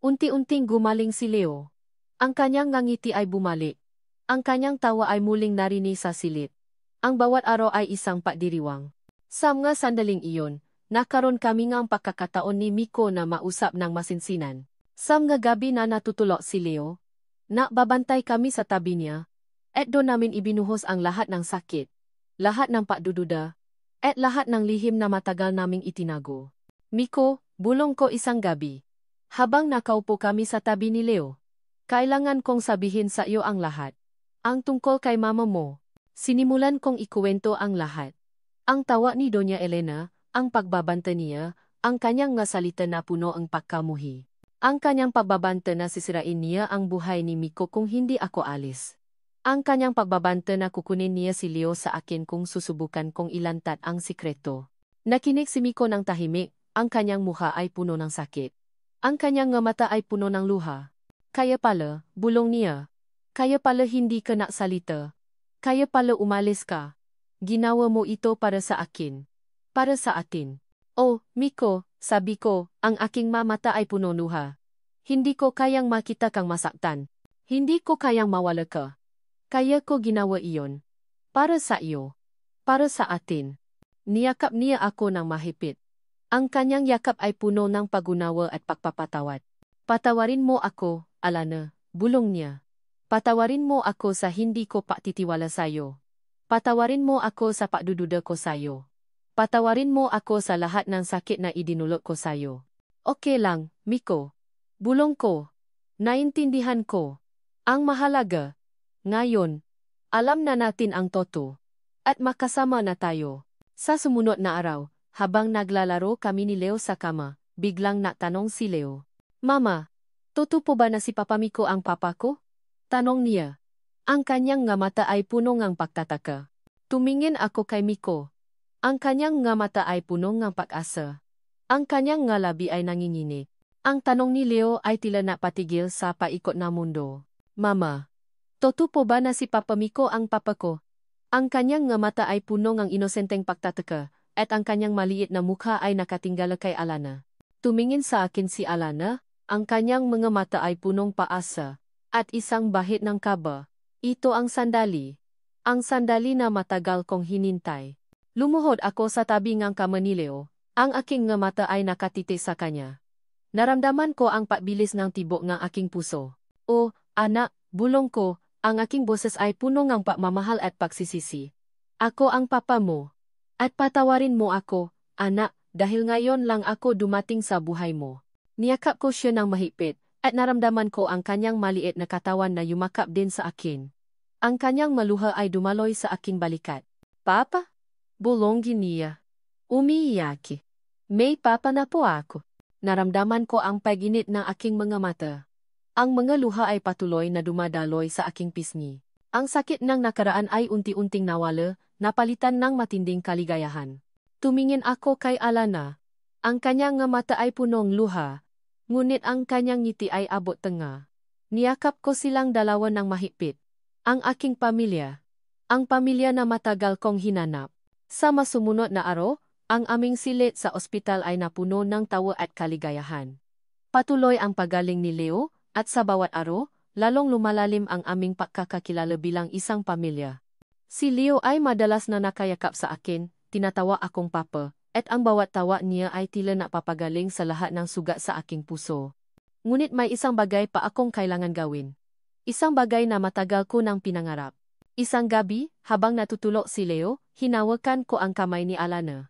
Unti-unting gumaling si Leo. Ang kanyang ngiti ay bumalik. Ang kanyang tawa ay muling narinig sa silid. Ang bawat araw ay isang pagdiriwang. Sa mga sandaling iyon, nakaroon kami ngang pagkakataon ni Miko na mausap ng masinsinan. Sa mga gabi na natutulog si Leo, babantay kami sa tabi niya, at doon namin ibinuhos ang lahat ng sakit, lahat ng pagdududa, at lahat ng lihim na matagal naming itinago. Miko, bulong ko isang gabi. Habang nakaupo kami sa tabi ni Leo, kailangan kong sabihin sa iyo ang lahat. Ang tungkol kay mama mo. Sinimulan kong ikuwento ang lahat. Ang tawa ni Doña Elena, ang pagbabanta niya, ang kanyang nga salita na puno ang pagkamuhi. Ang kanyang pagbabanta na sisirain niya ang buhay ni Miko kung hindi ako alis. Ang kanyang pagbabanta na kukunin niya si Leo sa akin kung susubukan kong ilantat ang sikreto. Nakinig si Miko ng tahimik, ang kanyang mukha ay puno ng sakit. Ang kanyang nga mata ay puno ng luha. Kaya pala, bulong niya. Kaya pala hindi ka naksalita. Kaya pala umalis ka. Ginawa mo ito para sa akin. Para sa atin. Oh, Miko, sabi ko, ang aking mamata ay puno luha. Hindi ko kayang makita kang masaktan. Hindi ko kayang mawala ka. Kaya ko ginawa iyon. Para sa iyo. Para sa atin. Niyakap niya ako ng mahigpit. Ang kanyang yakap ay puno ng pag-unawa at pagpapatawad. Patawarin mo ako, Alana, bulong niya. Patawarin mo ako sa hindi ko patitiwala sa'yo. Patawarin mo ako sa pagdududa ko sa'yo. Patawarin mo ako sa lahat ng sakit na idinulot ko sa'yo. Okay lang, Miko. Bulong ko. Naintindihan ko. Ang mahalaga. Ngayon, alam na natin ang totoo. At makasama na tayo. Sa sumunod na araw, habang naglalaro kami ni Leo sa kama, biglang natanong si Leo. Mama, totoo po ba na si Papa Miko ang papa ko? Tanong niya. Ang kanyang nga mata ay puno ngang pagtataka. Tumingin ako kay Miko. Ang kanyang nga mata ay puno ngang pag-asa. Ang kanyang nga labi ay nanginginig. Ang tanong ni Leo ay tila napatigil sa paikot na mundo. Mama, totoo po ba na si Papa Miko ang papa ko? Ang kanyang nga mata ay puno ngang inosenteng pagtataka, at ang kanyang maliit na mukha ay nakatingala kay Alana. Tumingin sa akin si Alana, ang kanyang mga mata ay punong paasa, at isang bahid ng kaba. Ito ang sandali. Ang sandali na matagal kong hinintay. Lumuhod ako sa tabi ng kama ni Leo, ang aking nga mata ay nakatiti sa kanya. Naramdaman ko ang pagbilis ng tibok ng aking puso. O, anak, bulong ko, ang aking boses ay puno ng pagmamahal at pagsisisi. Ako ang papa mo. At patawarin mo ako, anak, dahil ngayon lang ako dumating sa buhay mo. Niyakap ko siya ng mahigpit, at naramdaman ko ang kanyang maliit na katawan na yumakap din sa akin. Ang kanyang maluha ay dumaloy sa aking balikat. Papa? Bulongin niya. Umiiyak. May papa na po ako. Naramdaman ko ang pag-init ng aking mga mata. Ang mga luha ay patuloy na dumadaloy sa aking pisngi. Ang sakit ng nakaraan ay unti-unting nawala, napalitan ng matinding kaligayahan. Tumingin ako kay Alana. Ang kanyang mata ay punong luha, ngunit ang kanyang ngiti ay abot tenga. Niyakap ko silang dalawa ng mahigpit. Ang aking pamilya. Ang pamilya na matagal kong hinanap. Sa masumunod na araw, ang aming silid sa ospital ay napuno ng tawa at kaligayahan. Patuloy ang pagaling ni Leo, at sa bawat araw, lalong lumalalim ang aming pagkakakilala bilang isang pamilya. Si Leo ay madalas na nakayakap sa akin, tinatawa akong papa, at ang bawat tawa niya ay tila napapagaling sa lahat ng sugat sa aking puso. Ngunit may isang bagay pa akong kailangan gawin. Isang bagay na matagal ko nang pinangarap. Isang gabi, habang natutulog si Leo, hinawakan ko ang kamay ni Alana.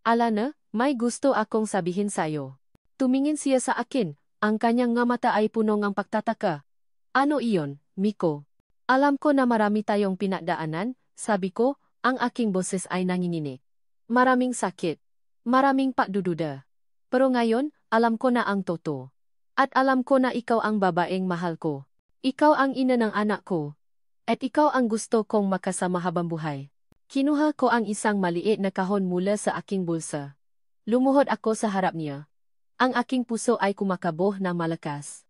Alana, may gusto akong sabihin sa'yo. Tumingin siya sa akin, ang kanyang nga mata ay puno ng pagtataka. Ano iyon, Miko? Alam ko na marami tayong pinagdaanan, sabi ko, ang aking boses ay nanginginig. Maraming sakit. Maraming pagdududa. Pero ngayon, alam ko na ang totoo. At alam ko na ikaw ang babaeng mahal ko. Ikaw ang ina ng anak ko. At ikaw ang gusto kong makasama habang buhay. Kinuha ko ang isang maliit na kahon mula sa aking bulsa. Lumuhod ako sa harap niya. Ang aking puso ay kumakaboh na malakas.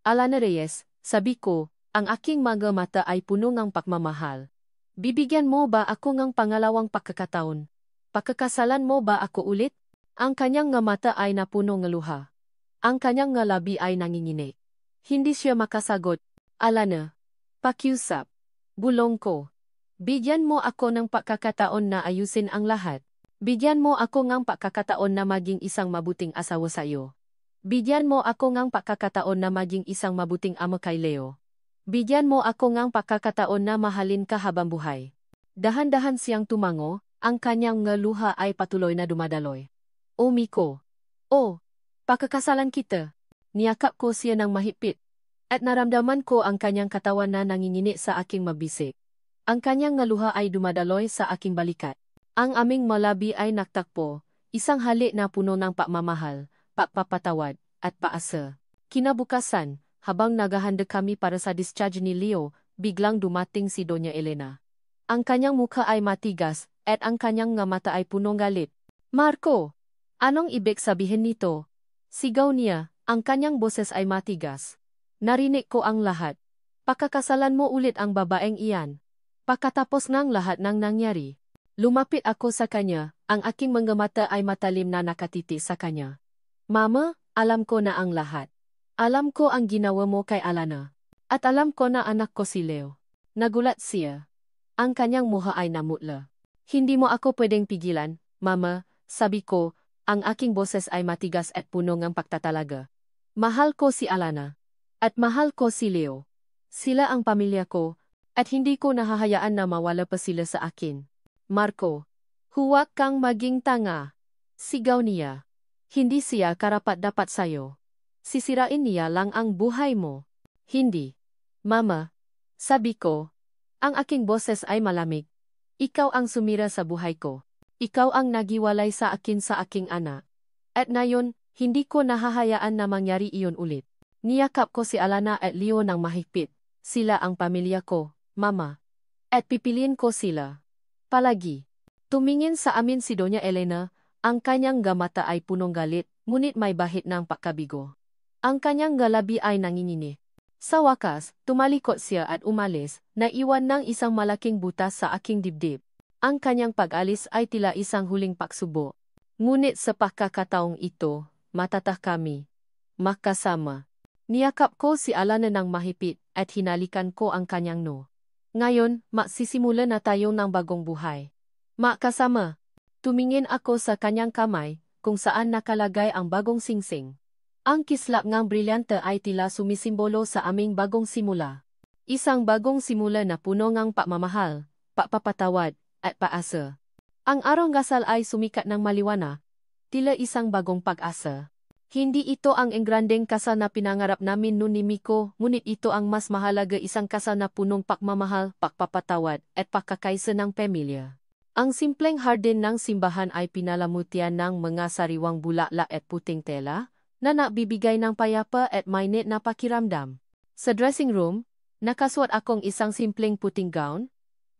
Alana Reyes, sabi ko, ang aking mga mata ay puno ng pagmamahal. Bibigyan mo ba ako ng pangalawang pagkakataon? Pakakasalan mo ba ako ulit? Ang kanyang nga mata ay napuno ng luha. Ang kanyang nga labi ay nanginginig. Hindi siya makasagot. Alana, pakiusap. Bulong ko. Bigyan mo ako ng pagkakataon na ayusin ang lahat. Bigyan mo ako ngang pagkakataon na maging isang mabuting asawa sa iyo. Bigyan mo ako ngang pagkakataon na maging isang mabuting ama kay Leo. Bigyan mo ako ngang pagkakataon na mahalin ka habang buhay. Dahan-dahan siyang tumango, ang kanyang luha ay patuloy na dumadaloy. O Miko. O, pakakasalan kita. Niyakap ko siya ng mahigpit. At naramdaman ko ang kanyang katawan na nangingini sa aking mabisik. Ang kanyang luha ay dumadaloy sa aking balikat. Ang aming malabi ay nagtakpo, isang halik na puno ng pagmamahal, pagpapatawad, at paasa. Kinabukasan, habang naghahanda kami para sa discharge ni Leo, biglang dumating si Doña Elena. Ang kanyang mukha ay matigas, at ang kanyang mata ay punong galit. Marco! Anong ibig sabihin nito? Sigaw niya, ang kanyang boses ay matigas. Narinig ko ang lahat. Pakakasalan mo ulit ang babaeng iyan. Pagkatapos ng lahat ng nangyari. Lumapit ako sa kanya, ang aking mga mata ay matalim na nakatiti sa kanya. Mama, alam ko na ang lahat. Alam ko ang ginawa mo kay Alana. At alam ko na anak ko si Leo. Nagulat siya. Ang kanyang muha ay namutla. Hindi mo ako pwedeng pigilan, Mama, sabi ko, ang aking boses ay matigas at puno ng pagtatalaga. Mahal ko si Alana. At mahal ko si Leo. Sila ang pamilya ko, at hindi ko nahahayaan na mawala pa sila sa akin. Marco, huwag kang maging tanga. Sigaw niya. Hindi siya karapat-dapat sayo. Sisirain niya lang ang buhay mo. Hindi. Mama, sabi ko. Ang aking boses ay malamig. Ikaw ang sumira sa buhay ko. Ikaw ang nagiwalay sa akin sa aking anak. At ngayon, hindi ko nahahayaan na mangyari iyon ulit. Niyakap ko si Alana at Leo ng mahigpit. Sila ang pamilya ko, Mama. At pipiliin ko sila. Palagi. Tumingin sa amin si Doña Elena, ang kanyang mata ay punong galit, ngunit may bahid ng pagkabigo. Ang kanyang labi ay nanginginig. Sa wakas, tumalikod siya at umalis, naiwan ng isang malaking butas sa aking dibdib. Ang kanyang pag-alis ay tila isang huling pagsubo. Ngunit sa pagkakataong ito, matatah kami. Magkasama. Niyakap ko si Alana ng mahigpit at hinalikan ko ang kanyang no. Ngayon, magsisimula na tayo ng bagong buhay. Magkasama. Tumingin ako sa kanyang kamay, kung saan nakalagay ang bagong singsing. Ang kislap ng brilyante ay tila sumisimbolo sa aming bagong simula. Isang bagong simula na puno ng pagmamahal, pagpapatawad, at paasa. Ang araw-ngasal ay sumikat ng maliwanag, tila isang bagong pag-asa. Hindi ito ang engrandeng kasal na pinangarap namin noon ni Miko, ngunit ito ang mas mahalaga, isang kasal na punong pagmamahal, pagpapatawad, at pagkakaisa ng pamilya. Ang simpleng hardin ng simbahan ay pinalamutian ng mga sariwang bulaklak at puting tela, na nagbibigay ng payapa at mainit na pakiramdam. Sa dressing room, nakasuot akong isang simpleng puting gown,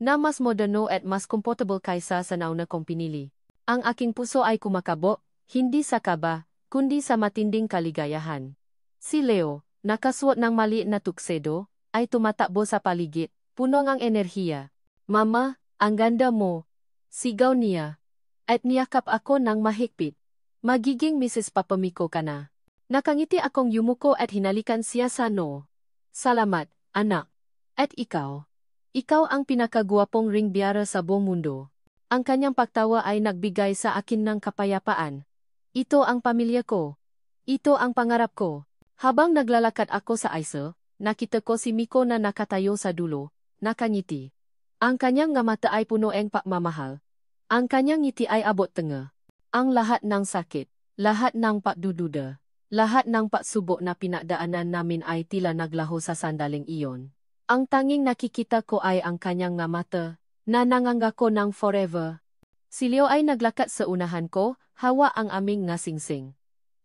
na mas moderno at mas comfortable kaysa sa nauna kong pinili. Ang aking puso ay kumakabo, hindi sa kaba, kundi sa matinding kaligayahan. Si Leo, nakasuot ng maliit na tuksedo, ay tumatakbo sa paligid, puno ng enerhiya. Mama, ang ganda mo. Sigaw niya. At niyakap ako ng mahigpit. Magiging Mrs. Papamiko ka na. Nakangiti akong yumuko at hinalikan siya sa noo. Salamat, anak. At ikaw? Ikaw ang pinakagwapong ring biyara sa buong mundo. Ang kanyang pagtawa ay nagbigay sa akin ng kapayapaan. Ito ang pamilya ko. Ito ang pangarap ko. Habang naglalakad ako sa aisle, nakita ko si Miko na nakatayo sa dulo, nakangiti. Ang kanyang mata ay puno ng pagmamahal. Ang kanyang ngiti ay abot tenga. Ang lahat ng sakit, lahat ng pagdududa, lahat ng pagsubok na pinagdaanan namin ay tila naglaho sa sandaling iyon. Ang tanging nakikita ko ay ang kanyang mata, na nangangako ng forever. Si Leo ay naglakad sa unahan ko, hawa ang aming singsing.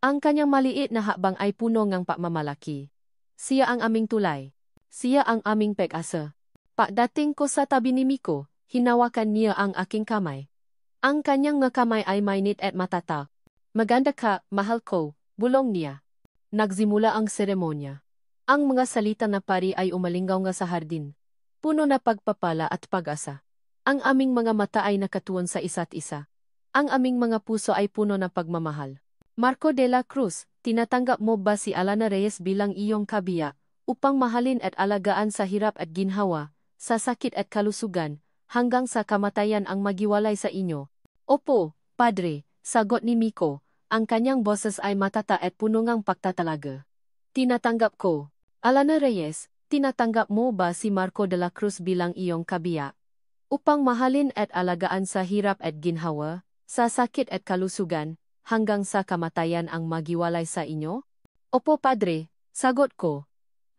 Ang kanyang maliit na hakbang ay puno ng pagmamalaki. Siya ang aming tulay. Siya ang aming pag-asa. Pagdating ko sa tabi ni Miko, hinawakan niya ang aking kamay. Ang kanyang kamay ay mainit at matatak. Maganda ka, mahal ko, bulong niya. Nagsimula ang seremonya. Ang mga salita na pari ay umalingaw nga sa hardin. Puno na pagpapala at pag-asa. Ang aming mga mata ay nakatuon sa isa't isa. Ang aming mga puso ay puno ng pagmamahal. Marco de la Cruz, tinatanggap mo ba si Alana Reyes bilang iyong kabiyak, upang mahalin at alagaan sa hirap at ginhawa, sa sakit at kalusugan, hanggang sa kamatayan ang magiwalay sa inyo? Opo, Padre, sagot ni Miko, ang kanyang boses ay matata at puno ng pagtatalaga. Tinatanggap ko. Alana Reyes, tinatanggap mo ba si Marco de la Cruz bilang iyong kabiyak? Upang mahalin at alagaan sa hirap at ginhawa, sa sakit at kalusugan, hanggang sa kamatayan ang magiwalay sa inyo? Opo Padre, sagot ko.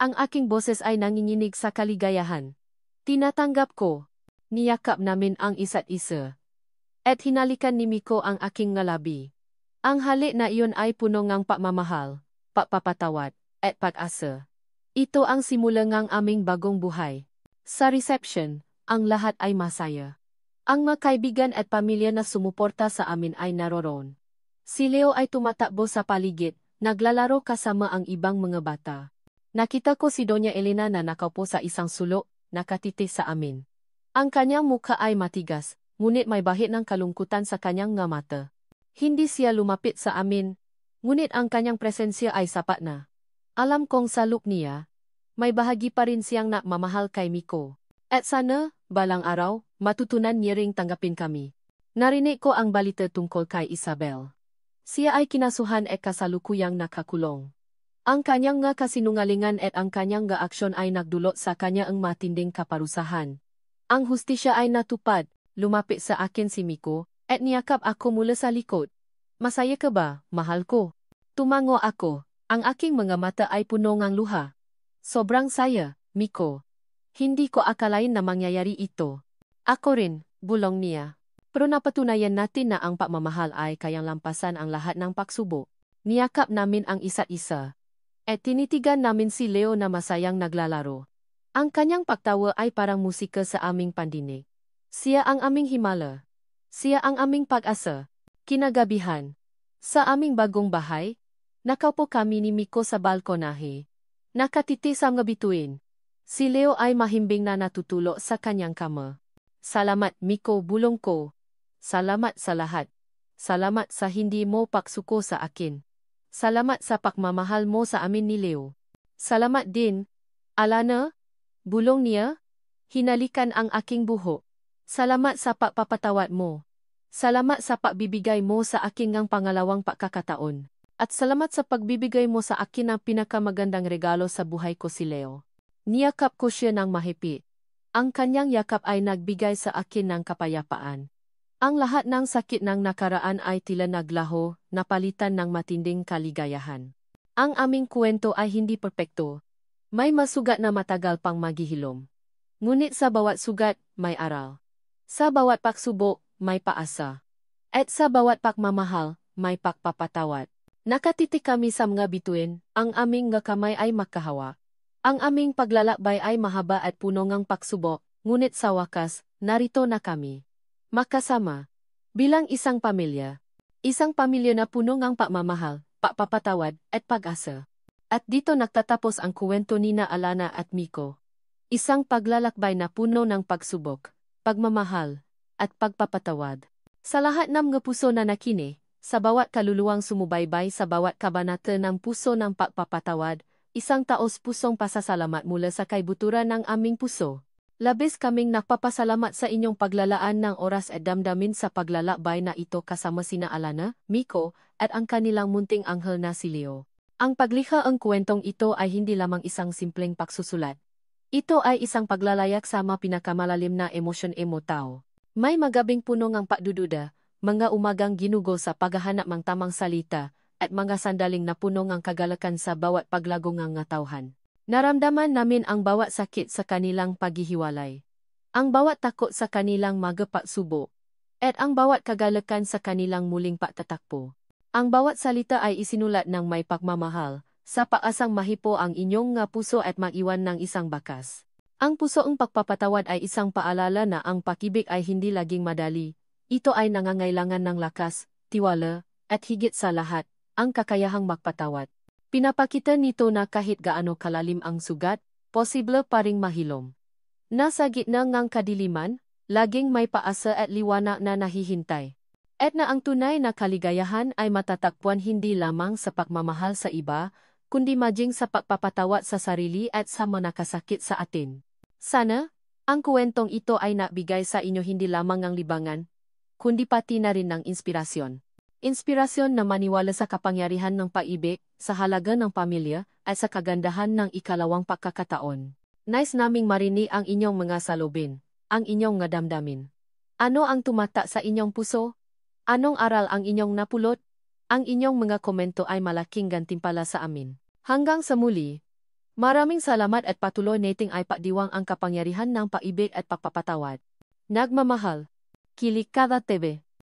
Ang aking boses ay nanginginig sa kaligayahan. Tinatanggap ko. Niyakap namin ang isa't isa. At hinalikan ni Miko ang aking ngalabi. Ang halik na iyon ay puno ng pagmamahal, pagpapatawad, at pag-asa. Ito ang simula ng aming bagong buhay. Sa reception, ang lahat ay masaya. Ang mga kaibigan at pamilya na sumuporta sa amin ay naroroon. Si Leo ay tumatakbo sa paligid, naglalaro kasama ang ibang mga bata. Nakita ko si Doña Elena na nakaupo sa isang sulok, nakatiti sa amin. Ang kanyang mukha ay matigas, ngunit may bahid ng kalungkutan sa kanyang nga mata. Hindi siya lumapit sa amin, ngunit ang kanyang presensya ay sapat na. Alam kong sa look niya, may bahagi pa rin siyang nagmamahal kay Miko. At sana, balang araw, matutunan niya ring tanggapin kami. Narinig ko ang balita tungkol kay Isabel. Siya ay kinasuhan at kasalukuyang nakakulong. Ang kanyang nga kasinungalingan at ang kanyang nga aksyon ay nagdulot sa kanya ang matinding kaparusahan. Ang hustisya ay natupad. Lumapit sa akin si Miko, at niyakap ako mula sa likod. Masaya ka ba, mahal ko? Tumango ako, ang aking mga mata ay puno ng luha. Sobrang saya, Miko. Hindi ko akalain na mangyayari ito. Ako rin, bulong niya. Pero napatunayan natin na ang pagmamahal ay kayang lampasan ang lahat ng pagsubok. Niyakap namin ang isa't isa. At tinitigan namin si Leo na masayang naglalaro. Ang kanyang pagtawa ay parang musika sa aming pandinig. Siya ang aming himala. Siya ang aming pag-asa. Kinagabihan. Sa aming bagong bahay, nakaupo kami ni Miko sa balkonahe. Nakatiti sa mga bituin. Si Leo ay mahimbing na natutulo sa kanyang kama. Salamat Miko, bulong ko. Salamat sa lahat. Salamat sa hindi mo pagsuko sa akin. Salamat sa pagmamahal mo sa amin ni Leo. Salamat din, Alana, bulong niya. Hinalikan ang aking buhok. Salamat sa pagpapatawad mo. Salamat sa pagbibigay mo sa akin ng pangalawang pagkakataon. At salamat sa pagbibigay mo sa akin ng pinakamagandang regalo sa buhay ko si Leo. Niyakap ko siya ng mahigpit. Ang kanyang yakap ay nagbigay sa akin ng kapayapaan. Ang lahat ng sakit ng nakaraan ay tila naglaho, napalitan ng matinding kaligayahan. Ang aming kwento ay hindi perpekto. May masugat na matagal pang maghihilom. Ngunit sa bawat sugat, may aral. Sa bawat pagsubok, may paasa. At sa bawat pagmamahal, may pagpapatawad. Nakatitik kami sa mga bituin, ang aming nga kamay ay magkahawak. Ang aming paglalakbay ay mahaba at puno ng pagsubok, ngunit sa wakas, narito na kami. Makasama. Bilang isang pamilya. Isang pamilya na puno ng pagmamahal, pagpapatawad, at pag-asa. At dito nagtatapos ang kwento ni Alana at Miko. Isang paglalakbay na puno ng pagsubok, pagmamahal, at pagpapatawad. Sa lahat ng mga puso na nakini, sa bawat kaluluwang sumubaybay sa bawat kabanata ng puso ng pagpapatawad, isang taos-pusong pasasalamat mula sa kaibuturan ng aming puso. Labis kaming nagpapasalamat sa inyong paglalaan ng oras at damdamin sa paglalakbay na ito kasama sina Alana, Miko, at ang kanilang munting anghel na si Leo. Ang paglikha ang kwentong ito ay hindi lamang isang simpleng pagsusulat. Ito ay isang paglalayak sa mga pinakamalalim na emosyon tao. May magabing puno ng pagdududa, mga umagang ginugo sa paghahanap ng tamang salita, at mga sandaling na puno ng kagalakan sa bawat paglago ng tawhan. Naramdaman namin ang bawat sakit sa kanilang paghihiwalay. Ang bawat takot sa kanilang magapagsubok. At ang bawat kagalakan sa kanilang muling pagtatakbo. Ang bawat salita ay isinulat ng may pagmamahal, sa paasang mahipo ang inyong nga puso at mag-iwan ng isang bakas. Ang pusoong pagpapatawad ay isang paalala na ang pag-ibig ay hindi laging madali. Ito ay nangangailangan ng lakas, tiwala, at higit sa lahat, ang kakayahang magpatawad. Pinapakita nito na kahit gaano kalalim ang sugat, posible pa ring mahilom. Nasa gitna ng kadiliman, laging may paasa at liwanag na nahihintay. At na ang tunay na kaligayahan ay matatakpuan hindi lamang sa pagmamahal sa iba, kundi maging sa pagpapatawad sa sarili at sa mga nakasakit sa atin. Sana, ang kwentong ito ay nabigay sa inyo hindi lamang ang libangan, kundi pati na rin ng inspirasyon. Inspirasyon na maniwala sa kapangyarihan ng pag-ibig, sa halaga ng pamilya, at sa kagandahan ng ikalawang pagkakataon. Nais naming marinig ang inyong mga salubin, ang inyong nga damdamin. Ano ang tumata sa inyong puso? Anong aral ang inyong napulot? Ang inyong mga komento ay malaking gantimpala sa amin. Hanggang sa muli, maraming salamat at patuloy nating ay pagdiwang ang kapangyarihan ng pag-ibig at pagpapatawad. Nagmamahal. Kilikada TV.